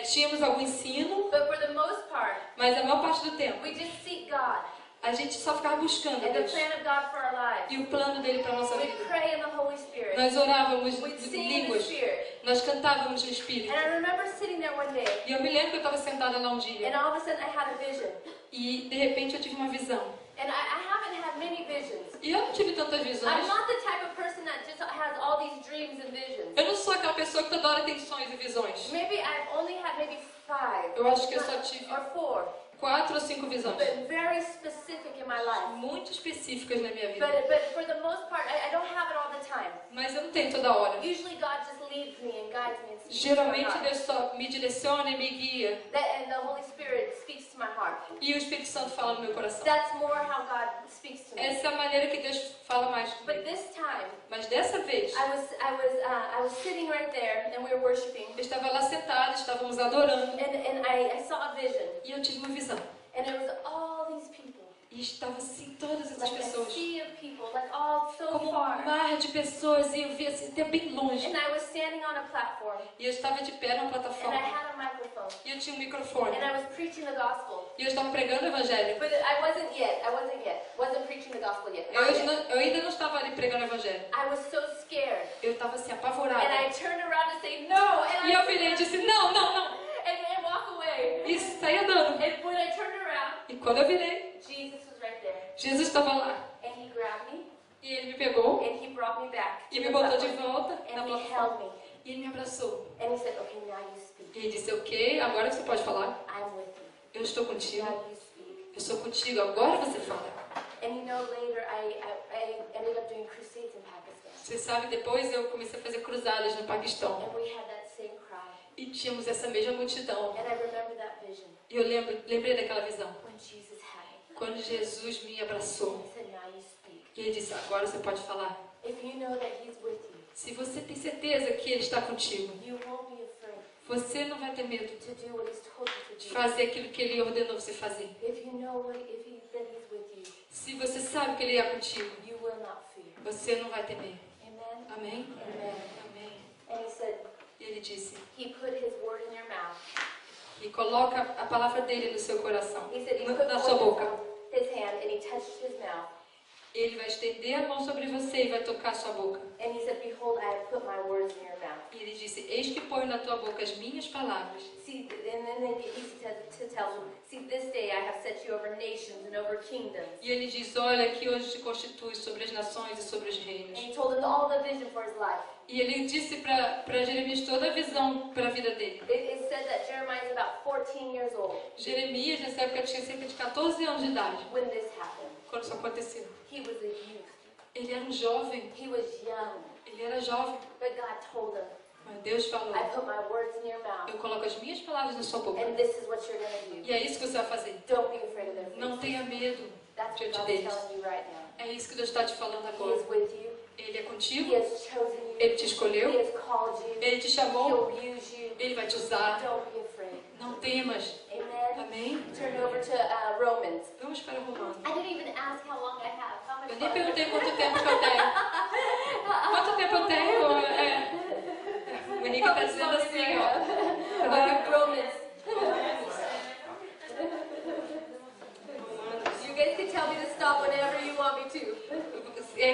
Tínhamos algum ensino, But for the most part, mas a maior parte do tempo, we just seek God a gente só ficava buscando a and the Deus. plan of God for our lives. E o plano dele para a nossa We'd vida. pray in the Holy Spirit. Nós orávamos We'd em sing in the línguas, Spirit. nós cantávamos no Espírito. And I remember sitting there one day, E eu me lembro que eu estava sentada lá um dia. and all of a sudden I had a vision. E de repente eu tive uma visão. And I haven't had many visions. E eu não tive tantas I'm visões. not the type of person that just has all these dreams and visions. Eu não sou aquela pessoa que toda hora tem sonhos e visões. Maybe I've only had maybe 5 Eu acho que eu só tive or 4, 4 ou 5 visões. but very specific in my life. Muito específicas na minha vida. But for the most part, I don't have it all the time. Mas eu não tenho toda hora. Usually God just leads me and guides me and speaks to my Geralmente heart. Deus só me direciona e me guia. And the Holy Spirit speaks to my heart. E o Espírito Santo fala no meu coração. That's more how God speaks to me. Essa é a maneira que Deus fala mais But comigo. this time, Mas dessa vez, I was sitting right there and we were worshiping, eu estava lá sentada, estávamos adorando. and I saw a vision, E eu tive uma visão. and it was all these people, E estava assim, todas essas like a pessoas. sea of people, like all so Como um far. mar de pessoas. E eu via assim, até bem longe. And I was standing on a platform, E eu estava de pé numa and I plataforma. had a microphone, E eu tinha um microfone. and I was preaching the gospel. E eu estava pregando o evangelho. But I yet. Wasn't preaching the gospel yet. Eu ainda não estava ali pregando o evangelho. I was so scared. Eu estava assim, And apavorada. I turned around to say no. E eu virei e disse, não, não, não. And walk away. E saí andando. And when I turned around, E quando eu virei, Jesus was right there. Jesus estava lá. And he grabbed me. E ele me pegou And he brought me back. e me botou de volta na And he plataforma. held me. E ele me abraçou. And he said, okay, now you speak. E ele disse, ok, agora você pode falar. I'm with you. Eu estou contigo. Now you speak. Eu sou contigo, agora você fala. And you know, later I ended up doing crusades in Pakistan. Você sabe, depois eu comecei a fazer cruzadas no Paquistão. And we had that same crowd. E tínhamos essa mesma multidão. And I remember that vision E eu lembrei daquela visão. when Jesus had me. Quando Jesus me abraçou. He said, now you speak. E ele disse, agora você pode falar. If you know that he's with you, Se você tem certeza que ele está contigo, you won't be afraid você não vai ter medo to do what he's told you de to do. fazer aquilo que ele ordenou você fazer. If you know that he's with you, Se você sabe que ele é contigo, you will not fear. você não vai temer. Amen? Amém? Amen. Amém. And he said, E ele disse, he put his word in your mouth. e coloca a palavra dele no seu coração, He said he put na sua boca. his hand and he touched his mouth. Ele vai estender a mão sobre você e vai tocar a sua boca. And he said, behold, I have put my words in your mouth. E ele disse, eis que ponho na tua boca as minhas palavras. See, and then he said to tell him, see, this day I have set you over nations and over kingdoms. E ele diz, olha que hoje te constitui sobre as nações e sobre os And reinos. he told him all the vision for his life. E ele disse para Jeremias toda a visão para a vida dele. It said that Jeremiah is about 14 years old Jeremias, nessa época, tinha cerca de 14 anos de idade, when this happened. quando isso aconteceu. He was a youth. Ele era um jovem, He was young. ele era jovem. But God told him, Mas Deus falou, I put my words in your mouth. eu coloco as minhas palavras na sua boca. And this is what you're going to do. E é isso que você vai fazer. Don't be afraid of their Não faces. tenha medo That's what diante God is deles. telling you right now. É isso que Deus está te falando He agora. is with you. Ele é He contigo, has chosen you. Ele te He escolheu, has called you. Ele te chamou, He'll use you. Ele vai te usar. Don't be afraid. Não temas. Amen. Amém? Turn over to Romans. Vamos para Romanos. I didn't even ask how long I have. How much Eu nem time? perguntei quanto tempo que eu tenho. Quanto tempo eu tenho? O Nico está dizendo assim, ó. Romans. You guys can tell me to stop whenever you want me to.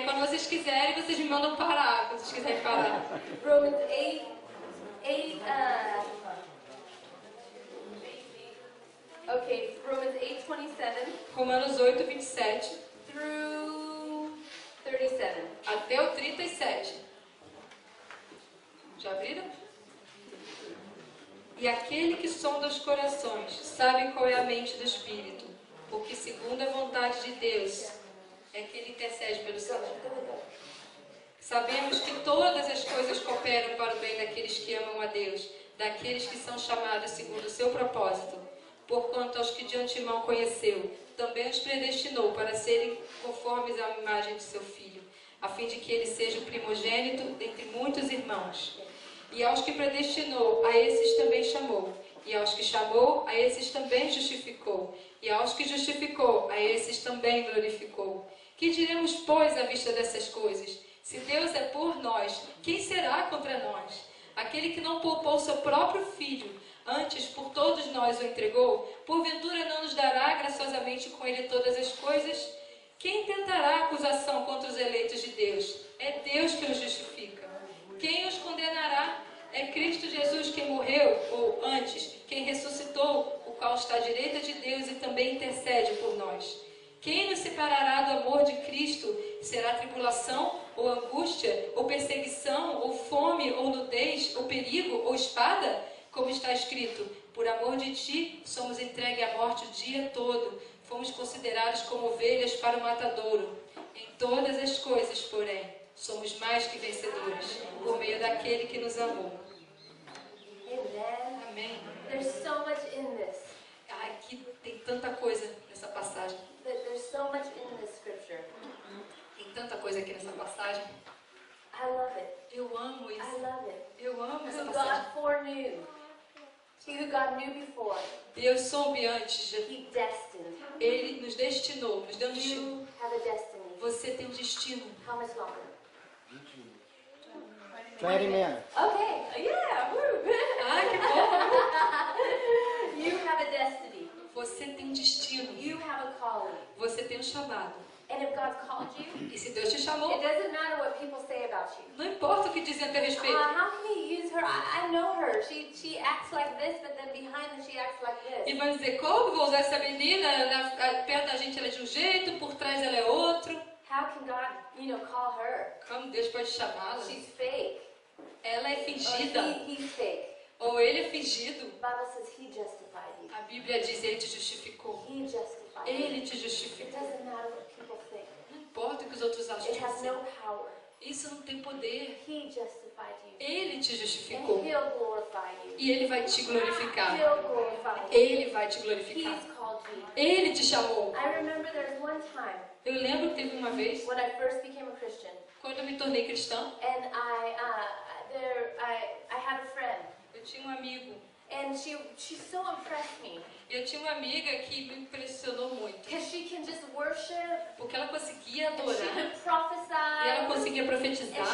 Quando vocês quiserem, vocês me mandam parar. Quando vocês quiserem parar. Romans 8:27 Romanos 8, 27 through 37. até o 37. Já viram? E aquele que sonda os corações sabe qual é a mente do Espírito, porque segundo a vontade de Deus é que ele intercede pelo Senhor. Sabemos que todas as coisas cooperam para o bem daqueles que amam a Deus, daqueles que são chamados segundo o seu propósito. Porquanto aos que de antemão conheceu, também os predestinou para serem conformes à imagem de seu Filho, a fim de que ele seja o primogênito entre muitos irmãos. E aos que predestinou, a esses também chamou. E aos que chamou, a esses também justificou. E aos que justificou, a esses também glorificou. Que diremos, pois, à vista dessas coisas? Se Deus é por nós, quem será contra nós? Aquele que não poupou seu próprio Filho, antes por todos nós o entregou, porventura não nos dará graciosamente com ele todas as coisas? Quem tentará acusação contra os eleitos de Deus? É Deus que os justifica. Quem os condenará? É Cristo Jesus quem morreu, ou antes, quem ressuscitou, o qual está à direita de Deus e também intercede por nós. Quem nos separará do amor de Cristo? Será tribulação, ou angústia, ou perseguição, ou fome, ou nudez, ou perigo, ou espada? Como está escrito, por amor de ti, somos entregues à morte o dia todo. Fomos considerados como ovelhas para o matadouro. Em todas as coisas, porém, somos mais que vencedores, por meio daquele que nos amou. Amen. Amém. There's so much in this. Aqui tem tanta coisa nessa passagem. There's so much in this scripture. Tem tanta coisa aqui nessa passagem. I love it. Eu amo I isso. love it. Eu amo essa Who passagem. God foreknew. He who God knew before. Deus soube antes. He destined. Ele nos destinou, nos deu um destino. You have a destiny. Você tem um destino. How much longer? 20 minutes. Okay. Yeah. Woo. Ai, que bom. You have a destiny. Você tem um destino. You have a calling. Você você tem um chamado. And if God's called you, E se Deus te chamou, it doesn't matter what people say about you. não importa o que dizem a teu respeito. How can he use her? I know her. She acts like this, but then behind her she acts like E this. vai dizer, como vou usar essa menina? Perto da gente ela é de um jeito, por trás ela é outro. How can God, call her? Como Deus pode chamá-la? She's fake. Ela é Or fingida. he's fake. Ou ele é fingido. The Bible says he justified you. A Bíblia diz, ele te justificou. He justified you. Ele te It justificou. doesn't matter what people think. Não importa o que os outros acham It de has você. no power. Isso não tem poder. He justified you. Ele te And justificou. he'll glorify you. E ele vai te glorificar. He'll glorify you. Ele vai te glorificar. He's called you. Ele te chamou. I remember there was one time Eu lembro que teve uma vez, when I first became a Christian, quando eu me tornei cristã, and I had a friend, eu tinha um amigo. and she so impressed me Eu tinha uma amiga que me impressionou muito. because she can just worship, Porque ela conseguia and she adorar. could E prophesy, ela conseguia and profetizar.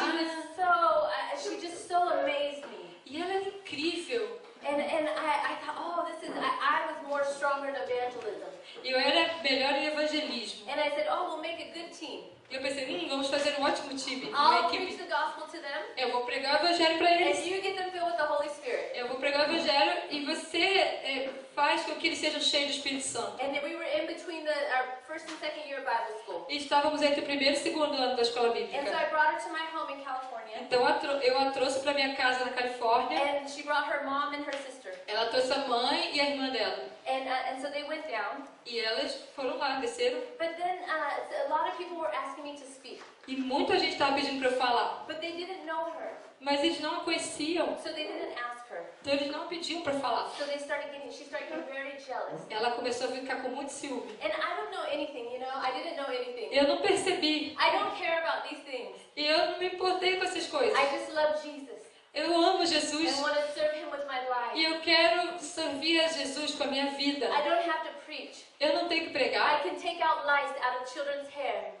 she just so amazed me. E ela era incrível. And I thought, oh, I was more stronger in evangelism. Eu era melhor em evangelismo. And I said, oh, we'll make a good team. E eu pensei, vamos fazer um ótimo time, uma I'll preach equipe. the gospel to them, Eu vou pregar o evangelho para and eles. you get them filled with the Holy Spirit. Eu vou pregar o evangelho e você faz com que eles sejam cheios do Espírito Santo. And we were in between our first and second year of Bible school. E estávamos entre o primeiro e o segundo ano da escola And so bíblica. I brought her to my home in California. Então eu a trouxe para minha casa na Califórnia. And she brought her mom and her sister. Ela trouxe a mãe e a irmã dela. And so they went down. E elas foram lá, desceram. But then a lot of people were asking me to speak. E muita gente estava pedindo para eu falar. But they didn't know her. Mas eles não a conheciam. So they didn't ask her. Então eles não pediam para falar. So she started getting very jealous. Ela começou a ficar com muito ciúme. And I don't know anything, I didn't know anything. Eu não percebi. I don't care about these things. E eu não me importei com essas coisas. I just love Jesus. Eu amo I Jesus. want to serve him with my E life. eu quero servir a Jesus com a minha vida. I don't have to preach. Eu não tenho que I pregar. can take out lice out of children's hair.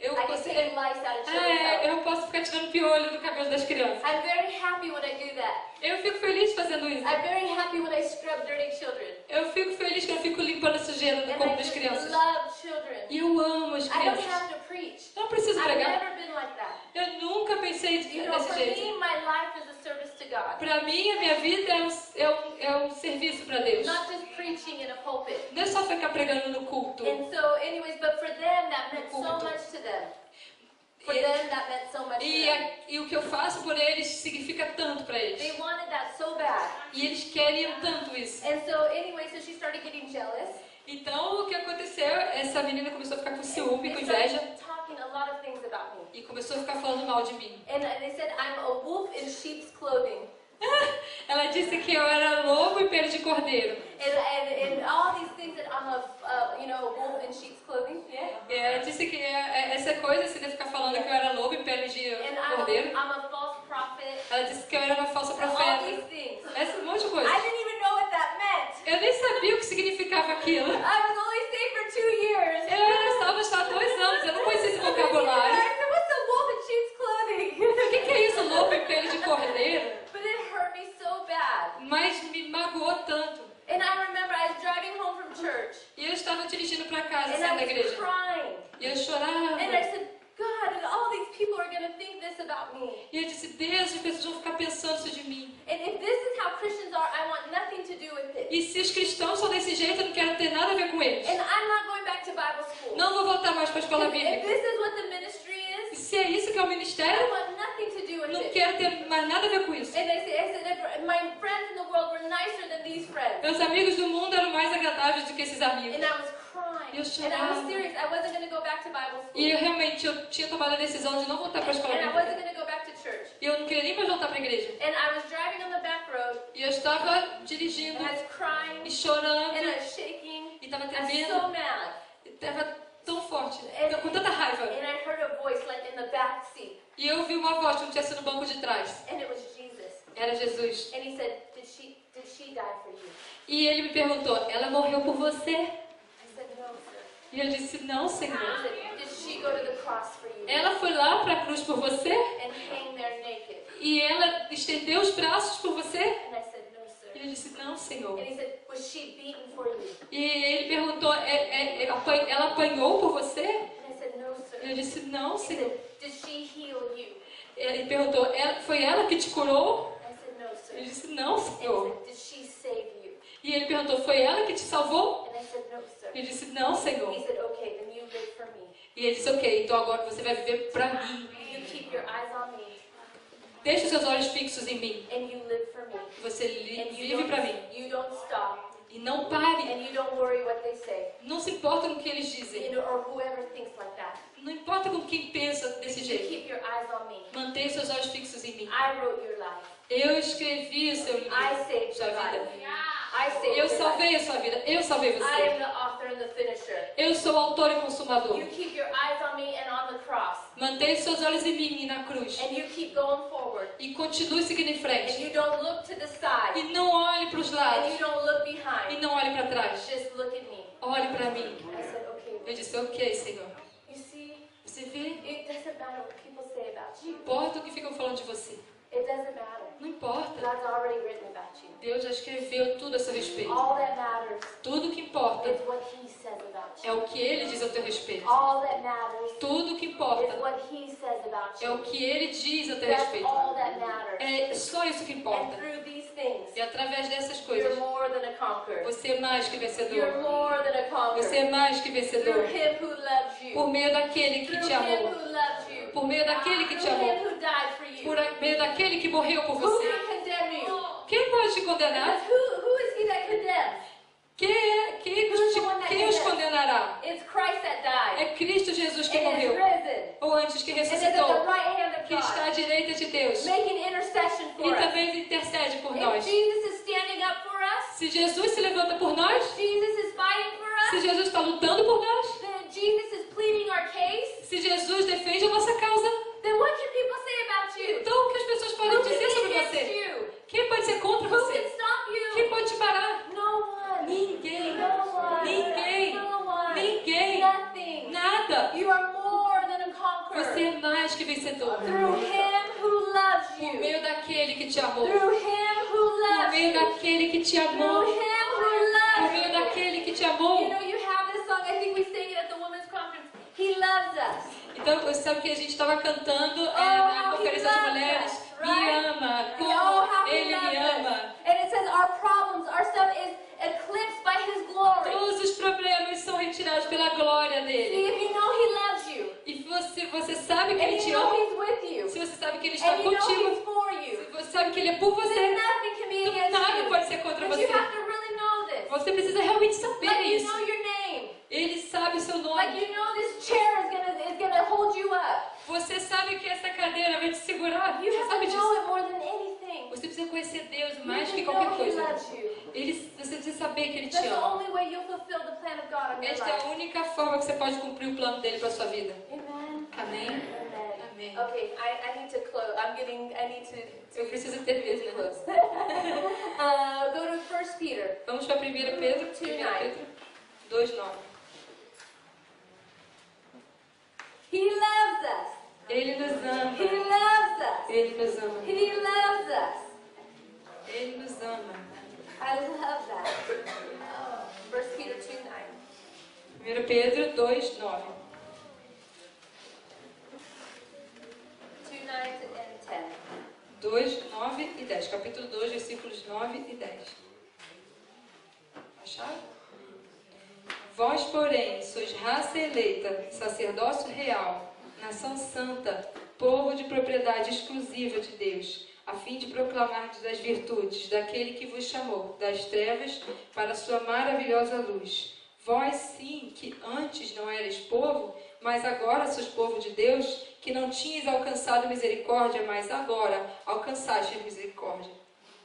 Eu, I can consigo, take lice out of children's hair. eu posso ficar tirando piolho do cabelo das crianças. I'm very happy when I do that. Eu fico feliz fazendo isso. I'm very happy when I scrub dirty children. Eu fico feliz que eu fico limpando a sujeira do And corpo I das just crianças. love children. E eu amo as I don't crianças. have to preach. Não preciso I've pregar. never been like that. Eu nunca pensei desse For jeito. me, my life is a service to God. Para mim, a minha vida é um serviço para Deus. Not just preaching in a pulpit. Não é só ficar pregando no culto. And so, anyways, but for them, that meant so much to them. For them, that meant so much to them. E o que eu faço por eles significa tanto para They eles. wanted that so bad. E eles queriam tanto isso. And so, anyway, so she started getting jealous. Então, o que aconteceu? Essa menina começou a ficar com ciúme, com They inveja. started talking a lot of things about me. E começou a ficar falando mal de mim. And they said, I'm a wolf in sheep's clothing. Ela disse que eu era lobo e pelo de cordeiro. And all these things that I'm a wolf in sheep's clothing. Yeah. E ela disse que essa coisa, assim, de ficar falando que eu era lobo e pele de And cordeiro. I'm a false prophet. Ela disse que eu era uma falsa All profeta. these things. Um monte de I coisa. didn't even know what that meant. Eu nem sabia o que significava aquilo. I was only saved for 2 years. Eu era salva só há 2 anos, eu não conhecia esse vocabulário. I said, what's a wolf in sheep's clothing? O que é isso, lobo e pele de cordeiro? But it hurt me so bad. Mas me magoou tanto. And I remember I was driving home from church. E eu estava dirigindo para casa, And saindo da I was igreja. crying. E eu chorava. And I said, God, all these people are going to think this about me. E eu disse, Deus, as pessoas vão ficar pensando isso de mim. And if this is how Christians are, I want nothing to do with it. E se os cristãos são desse jeito, eu não quero ter nada a ver com eles. And I'm not going back to Bible school. Não vou voltar mais para a escola If bíblica. this is what the ministry E is, se é isso que é o I ministério, want nothing to do with não it. quero ter mais nada a ver com isso. And I said, if my friends in the world were nicer than these friends. Meus amigos do mundo eram mais agradáveis do que esses amigos. And I was crying. Eu And I was chorava. serious. I wasn't going to go back to Bible school. E eu realmente tinha tomado a decisão de não voltar para a escola And I wasn't bíblica. going to go back to church. E eu não queria nem mais voltar para a igreja. And I was driving on the back road. E eu estava dirigindo And I was crying. e chorando And I was shaking. e estava I was so tremendo. mad. E estava tão forte, And, com tanta raiva. and I heard a voice like in the back seat. E eu ouvi uma voz que não tinha sido no banco de trás. And it was Jesus. Era Jesus. And he said, did she die for you? E ele me perguntou, ela morreu por você? I said, no, sir. E eu disse, não, Senhor. He said, did she go to the cross for you? Ela foi lá para a cruz por você? And hang there naked? E ela estendeu os braços por você? And I said, no, sir. E Ele disse, não, Senhor. And he said, was she beaten for you? E ele perguntou, ela apanhou por você? And I said, no, sir. Ele disse, não, He Senhor. said, did she heal you? Ele perguntou, foi ela que te curou? I said, no, sir. Ele disse, não, And he Senhor. said, did she save you? E ele perguntou, foi ela que te salvou? And I said, no, sir. Ele disse, não, Senhor. He said, okay, then you live for me. E ele disse, ok, então agora você vai viver pra mim. You keep your eyes on me, Deixa os seus olhos fixos em mim. and you live for me. Você And vive pra mim. you don't stop, E não pare. and you don't worry what they say, Não se importa com o que eles dizem. or whoever thinks like that. Não importa com quem pensa desse You jeito. keep your eyes on me. Mantenha seus olhos fixos em mim. I wrote your life. Eu escrevi o seu livro, I saved sua your vida. life. I saved Eu your life. salvei a sua vida. Eu salvei I am você. the author and the finisher. Eu sou o autor e consumador. You keep your eyes on me and on the cross. Mantenha seus olhos em mim e na cruz. And you keep going forward. E continue seguindo em And frente. you don't look to the side. E não olhe para os And lados. you don't look E behind. não olhe para trás. Just look at me. Olhe para mim. I said, okay. Eu disse, ok, Senhor. You see, Você vê? it doesn't matter what people say about Não you. importa o que ficam falando de você. It doesn't matter. Não importa. God's already written about you. Deus já escreveu tudo a seu respeito. All that matters Tudo que importa is what He says about é you. o que Ele diz a teu respeito. All that matters Tudo que is importa what He says about é o you. que Ele diz a teu That's respeito. all that matters. É só isso que And importa. through these things, E através dessas you're coisas, more than a conqueror. você é mais que You're vencedor. more than a Você é conqueror. mais que Through vencedor. Him who loves you. Por meio daquele que Through te Him amou. who loves you. Por meio daquele que te Through Him amou. who died for you. Por meio daquele que morreu por Who você. can condemn you? Quem pode te condenar? Because who is He that condemns? Quem os condenará? It's Christ that died. É Cristo Jesus que And is morreu. risen. Ou antes que And is at the ressuscitou. right hand of Que está à God. direita de Deus. Making intercession E for us. também intercede por If nós. Jesus is standing up for us, Se Jesus se levanta por nós, Jesus is fighting for se us, Jesus está lutando por nós, then Jesus is pleading our case, se Jesus defende a nossa causa, then what can people say about you? então o que as pessoas Who podem can dizer be sobre against você? you? Quem pode ser contra Who can você? stop Quem you? pode te parar? No one. Ninguém. No one. Ninguém. No one. Ninguém. Nothing. Nada. You are more than a Você conqueror. é mais que vencedor. Through Him who loves Por you. meio daquele que te amou. Through Him who Por loves meio you. daquele que te Through amou. Him who Por loves meio you. daquele que te You amou. know, you have this song, I think we sang it at the women's conference. He loves us. Então, você sabe que a gente estava cantando how na he conferência das loves mulheres. us, Me right? ama. Oh, Como how he Ele me loves us. ama. And it says our problems, our stuff is eclipsed by His glory. Todos os problemas são retirados pela glória See, dele. if you know He loves you, E você sabe que and Ele you te know ama. He's with you, Se você sabe que Ele está and you know contigo. He's for Se you, você sabe que Ele é por then você. nothing can be Então against nada you. pode ser contra But you você. have to really know this. Você precisa realmente saber Like you isso. know your name. Ele sabe o seu Like nome. you know this chair is gonna hold you up. Você sabe que essa cadeira vai te segurar. You Você have sabe to know disso. it more than anything. Você precisa conhecer Deus You mais have que to qualquer know He coisa. loves you. Você precisa saber que Ele te That's the ama. only way you'll fulfill the plan of God in your Esta é life. a única forma que você pode cumprir o plano dele para sua vida. Amen. Amém? Amen. Amém. Okay, I need to close. I need to Eu preciso ter Deus, né? close. Go to 1 Peter. Vamos para 1 Pedro, 1 Pedro 2:9. He loves us. Ele nos He ama. loves us. Ele nos ama. He loves us. Ele nos ama. I love that. 1 Peter 2:9. 1 Pedro 2:9. 2:9 and 10. 2, 9 e 10. Capítulo 2, versículos 9 e 10. Acharam? Vós, porém, sois raça eleita, sacerdócio real, nação santa, povo de propriedade exclusiva de Deus, a fim de proclamar as virtudes daquele que vos chamou das trevas para a sua maravilhosa luz. Vós, sim, que antes não erais povo, mas agora sois povo de Deus, que não tinhas alcançado misericórdia, mas agora alcançaste misericórdia.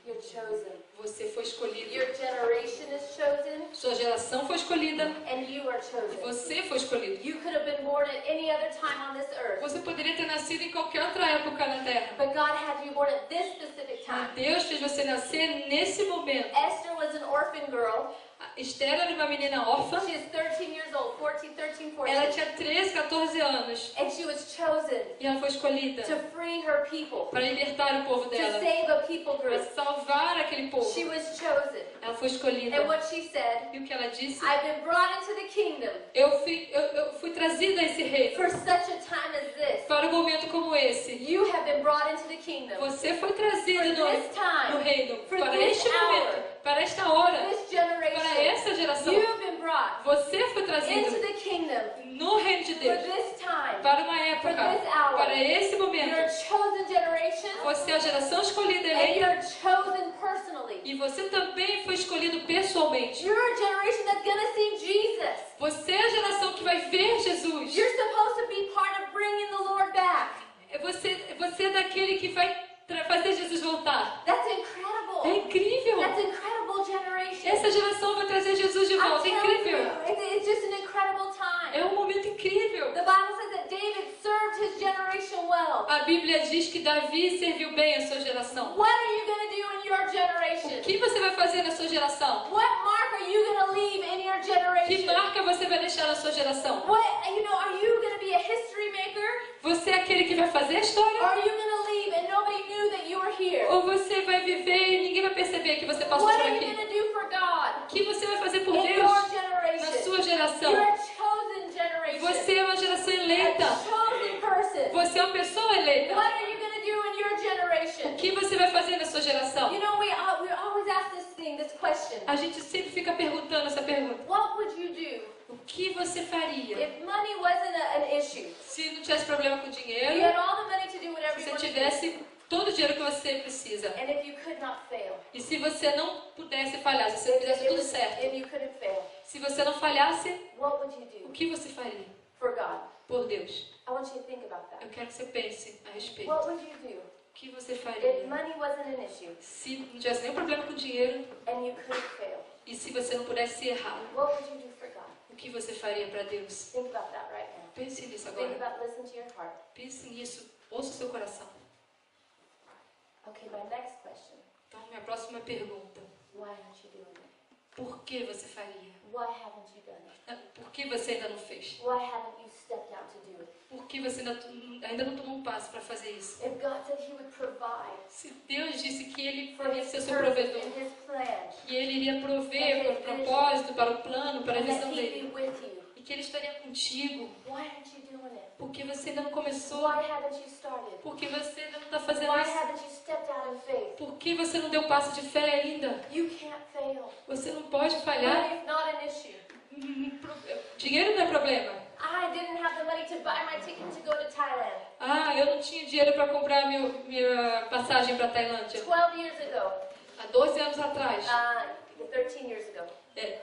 You're chosen. Você foi escolhido. Your generation is chosen, Sua geração foi escolhida. and you are E chosen. você foi escolhido. You could have been born at any other time on this earth, Você poderia ter nascido em qualquer outra época na Terra. but God had you born at this specific Mas time. Deus fez você nascer nesse momento. Esther was an orphan girl. A Esther era uma menina órfã. She is 13 years old, 14, 13, Ela 14. tinha 13, 14 anos. And she was chosen E ela foi escolhida to free her people, para libertar o povo to dela, save a people para group. salvar aquele povo. She was chosen. Ela foi escolhida. And what she said, E o que ela disse? I've been brought into the kingdom Eu fui trazida a esse reino for such a time as this. para um momento como esse. You have been brought into the kingdom Você foi trazida for no this time, reino for para this este hour, momento, para esta hora, this para generation. essa geração. You've been brought Você foi into trazido the kingdom no reino de for Deus this time, para uma for época, this hour. para esse You're a momento. chosen generation, Você é a geração escolhida, and eleita, you're chosen personally. e você também foi escolhido pessoalmente. You're a generation that's gonna see Jesus. Você é a geração que vai ver Jesus. You're supposed to be part of bringing the Lord back. Você é daquele que vai fazer Jesus voltar. That's É incredible. incrível. That's incredible generation. Essa geração vai trazer Jesus de I'm volta. É telling you, incrível. it's just an incredible time. É um momento incrível. The Bible says that David served his generation well. A Bíblia diz que Davi serviu bem a sua geração. What are you going to do in your O generation? que você vai fazer na sua geração? What mark are you going to leave in your Que generation? marca você vai deixar na sua geração? Are you going to be a history maker? Você é aquele que vai fazer a Or história? are you going to leave and nobody knew that you were here? Ou você vai viver e ninguém vai perceber que você passou What por are you aqui? going to do for God O que você vai fazer por in Deus your na generation? sua geração? You're a chosen generation. Você é uma geração A eleita. chosen person. Você é uma pessoa eleita. What are you going to do in your generation? O que você vai fazer na sua geração? You know, we always ask this question. A gente sempre fica perguntando essa pergunta. What would you do O que você faria if money wasn't an issue? se não tivesse problema com You dinheiro? had all the money to do whatever Se you você wanted to do. tivesse todo o dinheiro que você precisa. And if you could not fail. E se você não pudesse falhar, se você fizesse tudo certo. If you couldn't fail. Se você não falhasse, What would you o do que você faria for God? por Deus? I want you to think about that. Eu quero que você pense a respeito. What would you do O que você if faria money wasn't an issue se não tivesse nenhum problema com dinheiro and you couldn't fail? e se você não pudesse errar? What would you do for God? O que você faria para Deus? Think about that right now. Pense nisso Think agora. about, listen to your heart. Pense nisso. Ouça o seu coração. Okay, my next question. Então, minha próxima pergunta. Why aren't you doing it? Por que você faria? Why haven't you done it? Por que você ainda não fez? Why haven't you stepped out to do it? Por que você ainda não tomou um passo para fazer isso? If God said He would provide Se Deus disse que Ele for iria His ser seu purpose provedor, and His plan, que Ele iria prover para o propósito, para o plano, para a and that visão He'd dele, be with you, e que Ele estaria contigo, why aren't you doing it? por que você ainda não começou? Why haven't you started? Por que você ainda não está fazendo Why isso? haven't you stepped out in faith? Por que você não deu um passo de fé ainda? You can't fail. Você não pode falhar. Money is not an issue. Dinheiro não é problema. I didn't have the money to buy my ticket to go to Thailand. Ah, eu não tinha dinheiro para comprar minha passagem para a Tailândia. 12 years ago, Há 12 anos atrás. 13 years ago,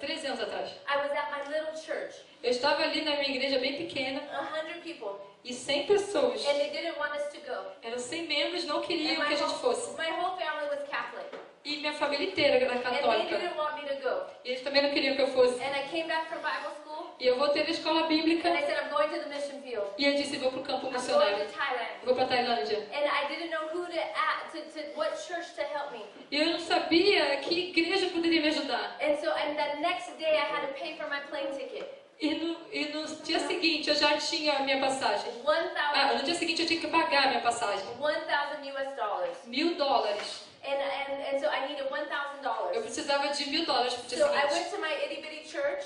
13 anos atrás. I was at my little church, Eu estava ali na minha igreja bem pequena 100 people, e 100 pessoas. and they didn't want us to go. Eram 100 membros, não And queriam que a gente fosse. my whole family was Catholic, E minha família inteira era and they católica. didn't want me to go. E eles também não queriam que eu fosse. And I came back from Bible school, E eu voltei da escola bíblica and I said, I'm going to the mission field. e eu disse, vou para o campo I'm going missionário. to Thailand. Eu vou para a Tailândia. And I didn't know who to what church to help me. E eu não sabia que igreja poderia me ajudar. And so, and the next day I had to pay for my plane ticket. E no dia seguinte eu já tinha a minha passagem. No dia seguinte eu tinha que pagar a minha passagem. $1,000 US. $1.000. And so I needed Eu $1,000. precisava de $1.000 pro dia So I seguinte. went to my itty bitty church,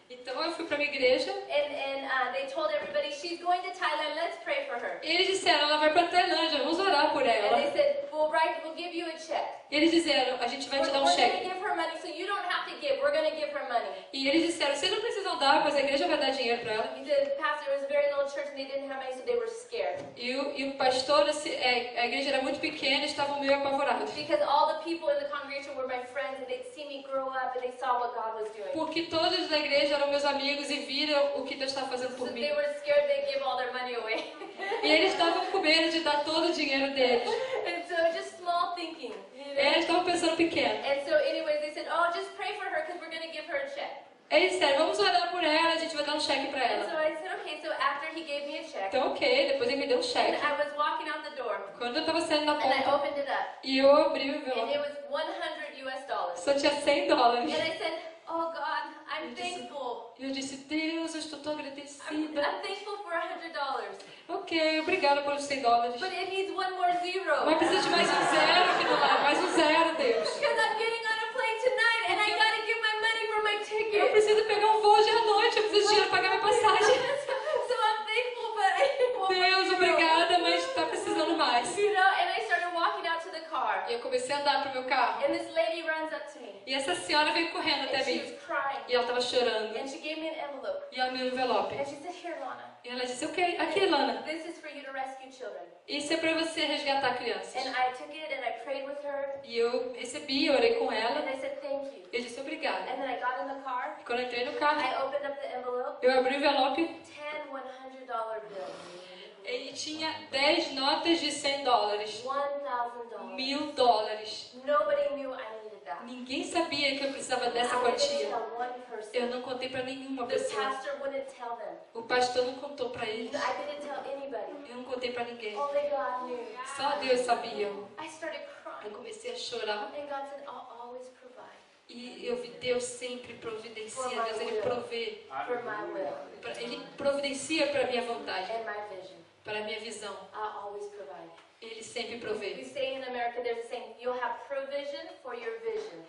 Então eu fui para minha igreja. and they told everybody, she's going to Thailand, let's pray for her. E eles disseram, ela vai para a Tailândia, vamos orar por And they ela. said, we'll give you a check. E eles disseram, a gente vai te dar um We're going to cheque. give her money, so you don't have to give. We're going to give her money. E eles disseram, vocês não precisam dar, pois a igreja vai dar dinheiro para ela. The pastor was a very little church, and they didn't have money, so they were scared. E o pastor, a igreja era muito pequena, estavam meio apavorados. Because all the people in the congregation were my friends, and they'd see me grow up, and they saw what God was doing. Porque todos da igreja eram meus amigos e viram o que Deus estava fazendo So por mim. they were scared they'd give all their money away. E eles estavam com medo de dar todo o dinheiro deles. And so just small thinking. Eles estavam pensando pequeno. And so anyways, they said, oh, just pray for her because we're going to give her a check. Eles disseram, vamos orar por ela, a gente vai dar um cheque para And so ela. I said, okay. So after he gave me a check, Então, ok, depois ele me deu um and cheque. I was walking out the door, Quando eu estava saindo da and I porta, opened it up, e eu abri o and it envelope, was $100 US. só tinha $100. And I said, oh God, I'm Eu disse, thankful. Deus, eu estou tão I'm agradecida. I'm thankful for $100. Ok, obrigada pelos $100. But it needs one more zero. Mas precisa de mais um zero aqui do lado, mais um zero, Deus. Because I'm getting on a plane tonight and I gotta give my money for my Eu ticket. preciso pegar um voo hoje à noite, eu preciso de dinheiro para pagar minha passagem. So I'm thankful, but I need one more Deus, zero. obrigada, mas está precisando mais. You know, and I started walking out to the car. E eu comecei a andar pro meu carro. And this lady runs up to me. E essa senhora veio correndo até And she mim. was crying. E ela estava chorando. And she gave me an envelope. E ela me deu um envelope. And she said, here, Lana. E ela disse, ok, aqui, Lana. This is for you to rescue children. Isso é para você resgatar crianças. And I took it and I prayed with her. E eu recebi, eu orei com ela. And I said, thank you. Eu disse, obrigada. And then I got in the car. E quando eu entrei no carro, I opened up the envelope. eu abri o envelope 10 $100 bills. e tinha 10 notas de $100. $1,000. $1.000. Nobody knew I needed that. Ninguém sabia que eu precisava dessa I didn't quantia. tell one person. Eu não contei para nenhuma The pessoa. pastor wouldn't tell them. O pastor não contou para I eles. didn't tell anybody. Eu não contei para ninguém. Only God knew. Só Deus sabia. I started Eu crying. comecei a chorar. And God said, I'll always provide E eu vi Deus sempre providencia. Deus, Ele provê. for my will Ele providencia para a minha vontade, and my vision. para a minha visão. I'll always provide. Ele sempre We provê. say in America, there's a saying, you'll have provision for your vision.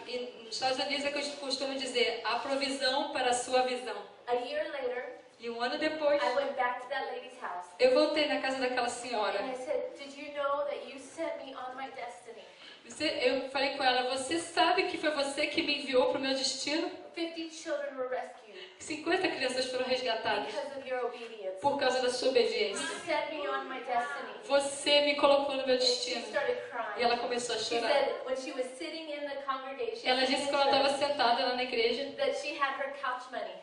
E nos Estados Unidos é que eu costumo dizer, a provisão para a sua visão. A year later, E um ano depois, I went back to that lady's house. eu voltei na casa daquela senhora. And I said, did you know that you sent me on my destiny? Eu falei com ela, você sabe que foi você que me enviou para o meu destino? 50 children were rescued 50 crianças foram resgatadas because of your obedience. por causa da sua obediência. You set me on my destiny. Você me colocou no meu And she destino. started E crying. ela começou a She chorar. said when she was sitting in the congregation, Ela disse que quando ela estava sentada lá na igreja, that she had her couch money.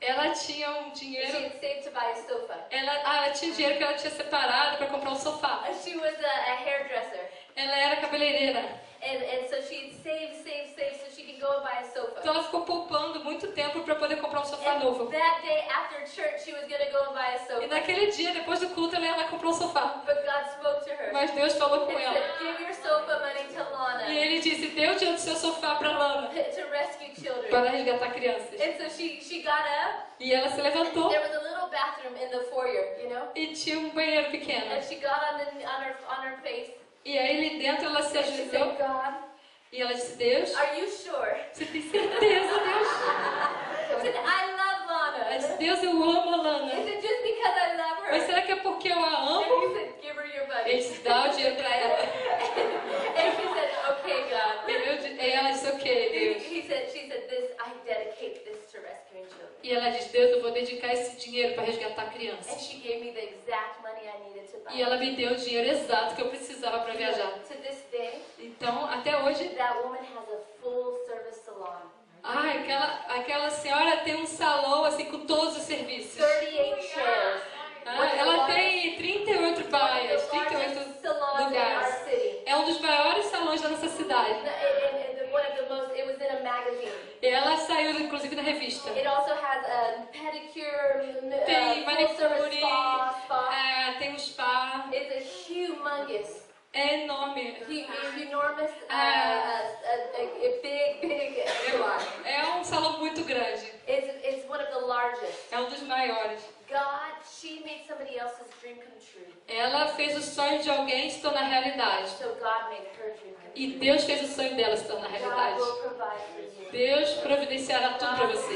ela tinha um That she dinheiro. had saved to buy a sofa. Ela tinha dinheiro que ela tinha separado para comprar um sofá. She was a hairdresser. Ela era cabeleireira. And so she'd save so she could go and buy a sofa. Então ela ficou poupando muito tempo para poder comprar um sofá And novo. that day after church, she was going to go and buy a E sofa. naquele dia, depois do culto, ela comprou um sofá. But God spoke to her. Mas Deus falou com And ela. said, give your sofa money to E Lana ele disse, dê o dinheiro do seu sofá para Lana, to rescue children. para resgatar crianças. And so she got up. E ela se levantou There was a little bathroom in the foyer, you know? e tinha um banheiro pequeno. And she got on her face. E aí ali dentro ela se And she said, ajoelhou God, e ela disse, Deus, are you sure? você tem certeza, Deus? I said, I love Lana. Ela disse, Deus, eu amo a I Lana. said, just because I love her. Mas será que é porque eu a And amo? he said, give her your Ele money. disse, dá o dinheiro para ela. And she said, okay, God. E ela disse, ok, Deus. She said, this, I dedicate this to rescuing children. E ela disse, Deus, eu vou dedicar esse dinheiro para resgatar And crianças. she gave me the exact money I needed to buy. E ela me deu o dinheiro exato que eu precisava para viajar. To this day, Então, até hoje, that woman has a full service salon. ai, aquela senhora tem um salão assim com todos os serviços. 38 chairs. Ela tem 38 baias, One of the 38 largest salons in our lugares. city. É um dos maiores salões da nossa cidade. One of the most, it was in a magazine. E ela saiu, inclusive, na revista. It also has a pedicure, Tem full service manicure, spa. tem um spa. It's a humongous, É enorme. enormous, a big salon. É um salão muito grande. It's one of the largest. É um dos maiores. God, she made somebody else's dream come true. Ela fez o sonho de alguém se tornar realidade. So God made her dream come E true. Deus fez o sonho dela se tornar God realidade. will provide for you. Deus providenciará tudo para você.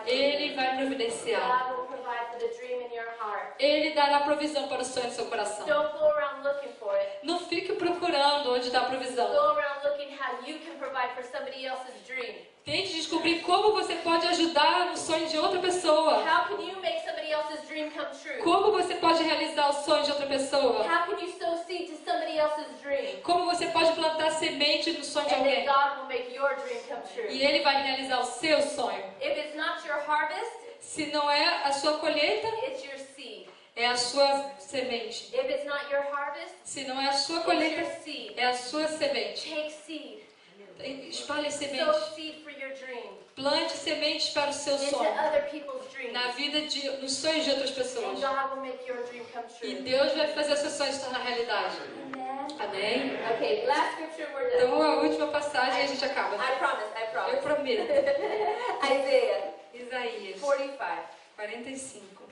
Ele vai providenciar. God will provide for the dream in your heart. Ele dará provisão para o sonho do seu coração. Don't go around looking for it. Não fique procurando onde dá provisão. Go around looking how you can provide for somebody else's dream. Tente descobrir como você pode ajudar no sonho de outra pessoa. How can you make somebody else's dream come true? Como você pode realizar o sonho de outra pessoa. How can you sow seed to somebody else's dream? Como você pode plantar semente no sonho de And then alguém. God will make your dream come true. E Ele vai realizar o seu sonho. If it's not your harvest, Se não é a sua colheita, it's your seed. é a sua semente. If it's not your harvest, Se não é a sua it's colheita, your seed. é a sua semente. Take seed. Espalhe Sow sementes. seed for your dream. Plante sementes para o seu Into sonho. other people's dreams. Na vida nos sonhos de outras And pessoas. God will make your dream come E true. Deus vai fazer o seu sonho se tornar realidade. Amen. Amém? Okay, last scripture we're done. Então a última passagem e a gente acaba. I promise, I Eu promise. prometo. Isaiah Isaías 45. 45.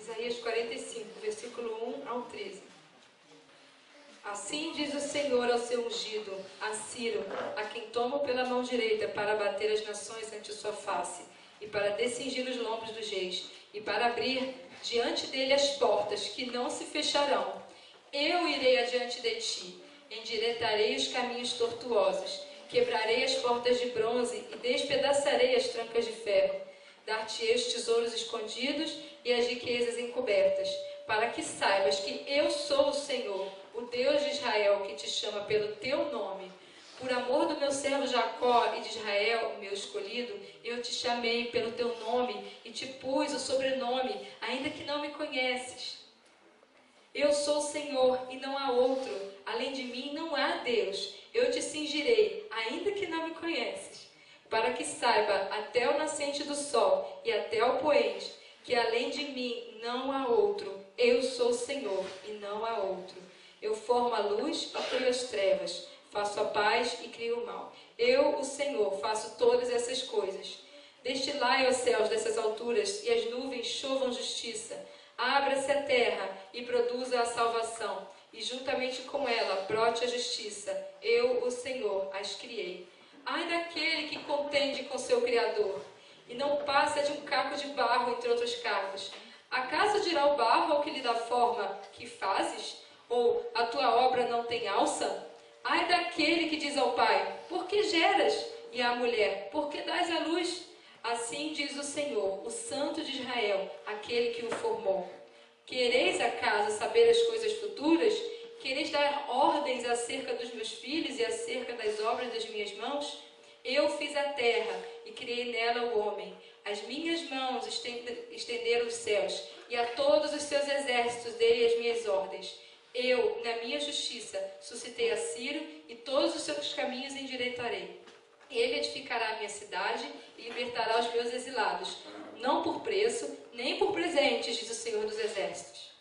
Isaías 45, versículo 1 ao 13. Assim diz o Senhor ao seu ungido, a Ciro, a quem tomo pela mão direita para abater as nações ante sua face, e para descingir os lombos dos reis, e para abrir diante dele as portas, que não se fecharão. Eu irei adiante de ti, endireitarei os caminhos tortuosos, quebrarei as portas de bronze e despedaçarei as trancas de ferro. Dar-te-ei os tesouros escondidos e as riquezas encobertas, para que saibas que eu sou o Senhor, o Deus de Israel, que te chama pelo teu nome. Por amor do meu servo Jacó e de Israel, o meu escolhido, eu te chamei pelo teu nome e te pus o sobrenome, ainda que não me conheces. Eu sou o Senhor e não há outro, além de mim não há Deus. Eu te cingirei, ainda que não me conheces, para que saiba até o nascente do sol e até o poente, que além de mim não há outro. Eu sou o Senhor e não há outro. Eu formo a luz e crio as trevas, faço a paz e crio o mal. Eu, o Senhor, faço todas essas coisas. Destilai aos céus dessas alturas, e as nuvens chovam justiça. Abra-se a terra e produza a salvação, e juntamente com ela brote a justiça. Eu, o Senhor, as criei. Ai daquele que contende com seu Criador, e não passa de um caco de barro entre outros cacos. Acaso dirá o barro ao que lhe dá forma, que fazes? Ou a tua obra não tem alça? Ai daquele que diz ao pai, por que geras? E à mulher, por que dás à luz? Assim diz o Senhor, o Santo de Israel, aquele que o formou. Quereis acaso saber as coisas futuras? Quereis dar ordens acerca dos meus filhos e acerca das obras das minhas mãos? Eu fiz a terra e criei nela o homem. As minhas mãos estenderam os céus, e a todos os seus exércitos dei as minhas ordens. Eu, na minha justiça, suscitei a Ciro, e todos os seus caminhos endireitarei. Ele edificará a minha cidade e libertará os meus exilados, não por preço, nem por presentes, diz o Senhor dos Exércitos.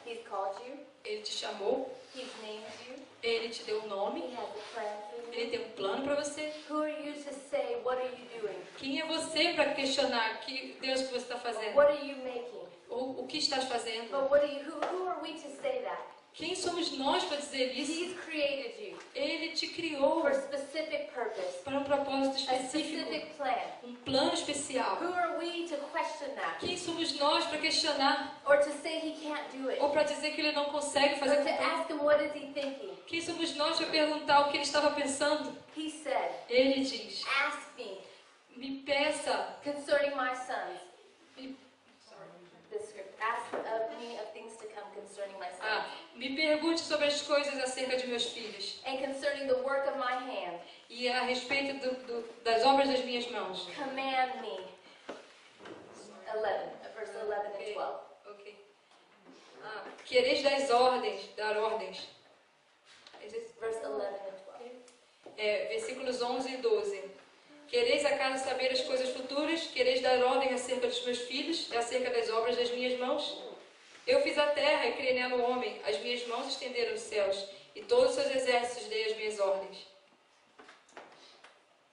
He's called you. Ele te chamou, He's named you. ele te deu um nome, He has a plan for you. ele tem um plano para você. Who are you to say, what are you doing? Quem é você para questionar que Deus que você está fazendo? What are you making? Ou o que estás fazendo? But what are you, who are we to say that? Quem somos nós para dizer isso? He's created you Ele te criou for a specific purpose, para um propósito a específico, specific plan. um plano especial. Who are we to question that? Quem somos nós para questionar Or to say he can't do it? ou para dizer que ele não consegue Or fazer to com ask him what is he thinking? Quem somos nós para perguntar o que ele estava pensando? He said, Ele diz, ask me me peça, concerning my sons. me, The script, ask of me of things to come concerning my sons. me pergunte sobre as coisas acerca de meus filhos And concerning the work of my hand, e a respeito das obras das minhas mãos. command me. 11, verse 11 and 12. Ok. Quereis dar ordens. Verse 11 and 12. Versículos 11 e 12. Quereis acaso saber as coisas futuras? Quereis dar ordem acerca dos meus filhos e acerca das obras das minhas mãos? Eu fiz a terra e criei nela o homem, as minhas mãos estenderam os céus, e todos os seus exércitos dei as minhas ordens.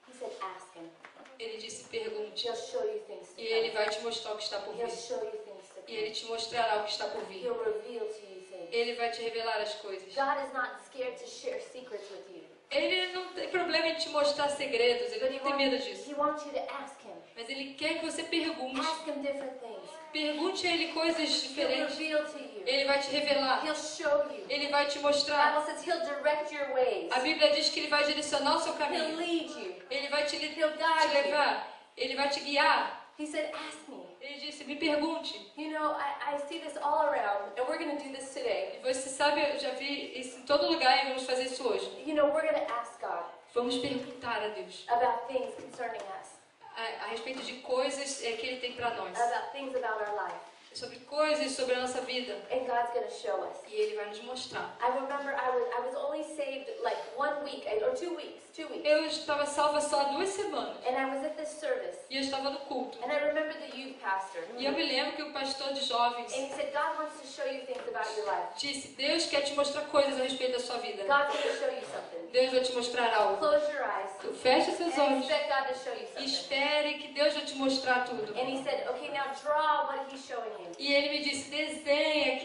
He said, ask him. Ele disse, pergunte, He'll show you things to e ele come. vai te mostrar o que está por He'll vir. show you things to E ele come. te mostrará o que está por vir. He'll reveal to you things. Ele vai te revelar as coisas. God is not scared to share secrets with you. Ele não tem problema em te mostrar segredos, ele But não tem medo disso. he wants you to ask him. Mas ele quer que você pergunte. Ask him different things. Pergunte a ele coisas He'll diferentes. reveal to you. Ele vai te revelar. He'll show you. Ele vai te The mostrar. Bible says he'll direct your ways. A Bíblia diz que ele vai direcionar o seu He'll caminho. lead you. Ele vai te He'll guide you. levar. Ele vai te guiar. He said, ask me. Ele disse, me pergunte. You know, I see this all around, and we're going to do this today. E você sabe, eu já vi isso em todo lugar e vamos fazer isso hoje. You know, we're going to ask God Vamos perguntar a Deus about things concerning us, a respeito de coisas que Ele tem para nós. about things about our life, Sobre coisas sobre a nossa vida. and God's going to show us. E Ele vai nos mostrar. I remember I was only saved like 1 week or 2 weeks, 2 weeks, Eu estava salva só há 2 semanas. and I was at this service, E eu estava no culto. and I remember the youth pastor, E eu me lembro que o pastor de jovens, and he said, God wants to show you things about about your life. disse, Deus quer te mostrar coisas a respeito da sua vida. God's going to show you something. Deus vai te mostrar algo. Close your eyes Tu fecha seus and olhos expect God to show you e something. espere que Deus vai te mostrar tudo. And he said, okay, now draw what he's showing you. E ele me disse, desenhe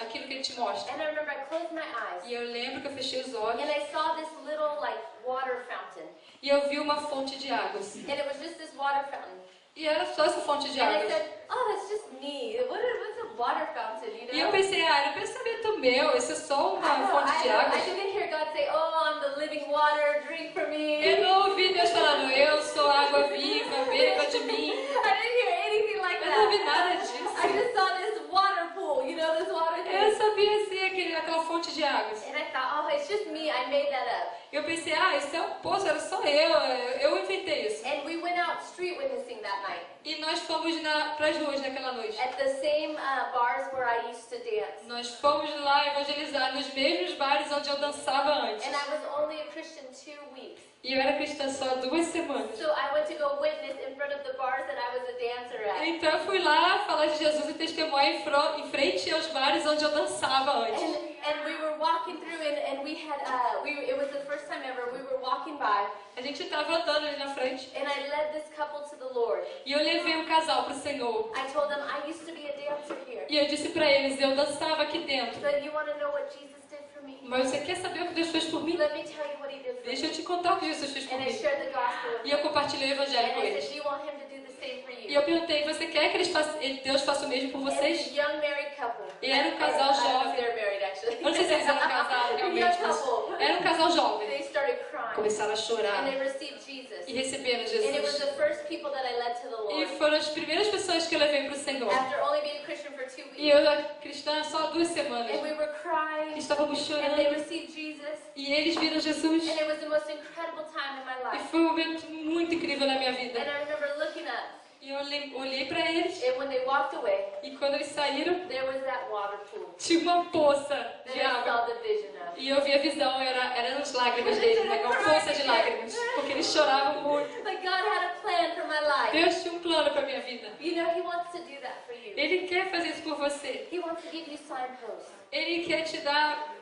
aquilo que ele te mostra. And I remember I closed my eyes E eu lembro que eu fechei os olhos and I saw this little like water fountain. e eu vi uma fonte de águas. And it was just this water fountain. E era só essa fonte de And I águas. said, oh, that's just me. What's a water fountain, you know? E eu pensei, era um pensamento meu, isso é só I uma know, fonte de I águas. didn't hear God say, oh, I'm the living water, drink from me. Eu não ouvi Deus falando, eu sou água viva, beba de mim. I didn't hear anything like Eu não ouvi that. nada disso. I just saw this water pool, you know, this water Eu thing. sabia assim, aquela fonte de águas. And I thought, oh, it's just me. I made that up. Eu pensei, isso é um poço, era só eu inventei isso. And we went out street witnessing that night E nós fomos para as ruas naquela noite. at the same bars where I used to dance. Nós fomos lá evangelizar nos mesmos bares onde eu dançava antes. And I was only a Christian 2 weeks. E eu era cristã só 2 semanas. So I went to go witness in front of the bars that I was a dancer at. Então eu fui lá falar de Jesus e testemunhar em frente aos bares onde eu dançava antes. And we were walking through and we had, it was the first time ever, we were walking by A gente estava andando ali na frente and I led this couple to the Lord. e eu levei um casal para o Senhor. I told them, I used to be a dancer here. E eu disse para eles, eu dançava aqui dentro. But you want to know what Jesus did for me? Mas você quer saber o que Deus fez por mim? Let me tell you what he did for Deixa eu me. te contar o que Jesus fez por And I mim. shared the gospel with E eu compartilhei o evangelho And com I eles. said, do you want him to do the same for E you? eu perguntei, você quer que Deus faça o mesmo por And it's vocês? a young married couple. E era um casal I don't know if jovem. they're married actually. Eu não sei se eles eram casados A realmente, young mas couple. era um casal jovem. They started crying. Começaram a chorar And they received Jesus. e receberam And it was Jesus. the first people that I led to the E Lord. foram as primeiras pessoas que eu levei para o Senhor. After only being Christian for 2 E weeks. eu era cristã só 2 semanas. And we were crying. Estávamos And they chorando. received Jesus. E eles viram Jesus. And it was the most incredible time in my E life. foi um momento muito incrível na minha vida. And I remember looking up. E eu olhei para eles. And when they walked away, E quando eles saíram, there was that water pool. tinha uma poça That de I água. saw the vision of. E eu vi a visão, eram as lágrimas deles, né? Uma poça de lágrimas. Porque eles choravam muito. But God had a plan for my life. Deus tinha um plano para minha vida. You know, He wants to do that for you. Ele quer fazer isso por você. He wants to give you signposts. Ele quer te dar...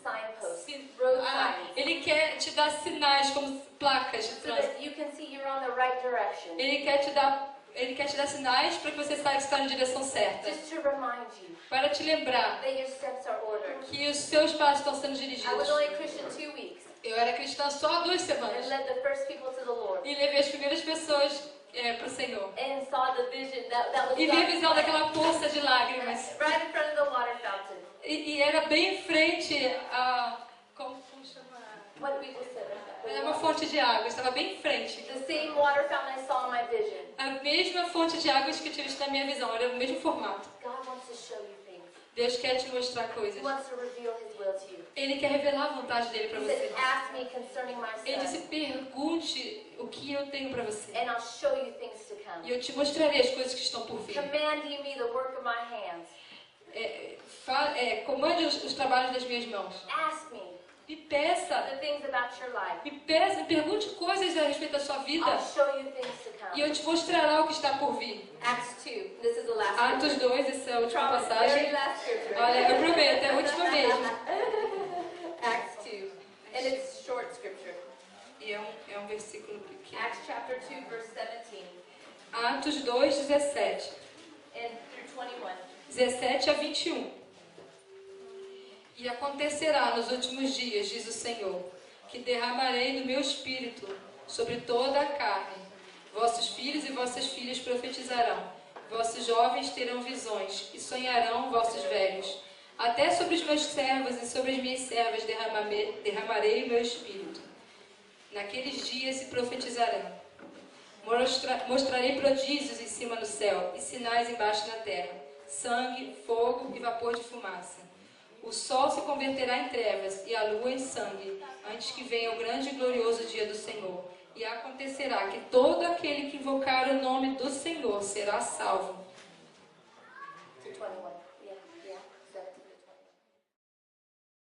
Signposts. Sim. Road Ah, signs. ele quer te dar sinais como placas de So trânsito. that you can see you're on the right direction. Ele quer te dar sinais para que você saiba que está na direção certa. Just to remind you Para te lembrar that your steps are ordered. que os seus passos estão sendo I was dirigidos. only a Christian 2 weeks Eu era cristã só 2 and semanas. led the first people to the Lord E levei as primeiras pessoas para o Senhor. and saw the vision that was E vi a God's visão plan. daquela poça de lágrimas. Right in front of the water fountain. E era bem em frente a... Como chama? What we just said. Era uma fonte de água, estava bem em frente. The same water fountain I saw in my vision. A mesma fonte de águas que eu tinha visto na minha visão, era o mesmo formato. God wants to show you things. Deus quer te mostrar He coisas. wants to reveal His will to you. Ele quer revelar a vontade dele para He você. said, ask me concerning my Ele disse, son, pergunte o que eu tenho para você. and I'll show you things to come. E eu te mostrarei as coisas que estão por vir. Commanding me the work of my hands. Comande os trabalhos das minhas mãos. Ask me Me peça. the things about your life. Me peça, me pergunte coisas a respeito da sua vida. I'll show you things to E come. eu te mostrará o que está por vir. Acts 2. This is the last Atos scripture. 2, essa é a última Promise, very passagem. last scripture. Olha, eu prometo, é a última mesmo. Acts 2. And it's short scripture. E é um versículo pequeno. Acts chapter 2, verse 17 Atos 2, 17. and through 21. 17 a 21. E acontecerá nos últimos dias, diz o Senhor, que derramarei do meu espírito sobre toda a carne. Vossos filhos e vossas filhas profetizarão. Vossos jovens terão visões e sonharão vossos velhos. Até sobre os meus servos e sobre as minhas servas derramarei o meu espírito. Naqueles dias se profetizarão. Mostrarei prodígios em cima do céu e sinais embaixo da terra, sangue, fogo e vapor de fumaça. O sol se converterá em trevas e a lua em sangue, antes que venha o grande e glorioso dia do Senhor. E acontecerá que todo aquele que invocar o nome do Senhor será salvo.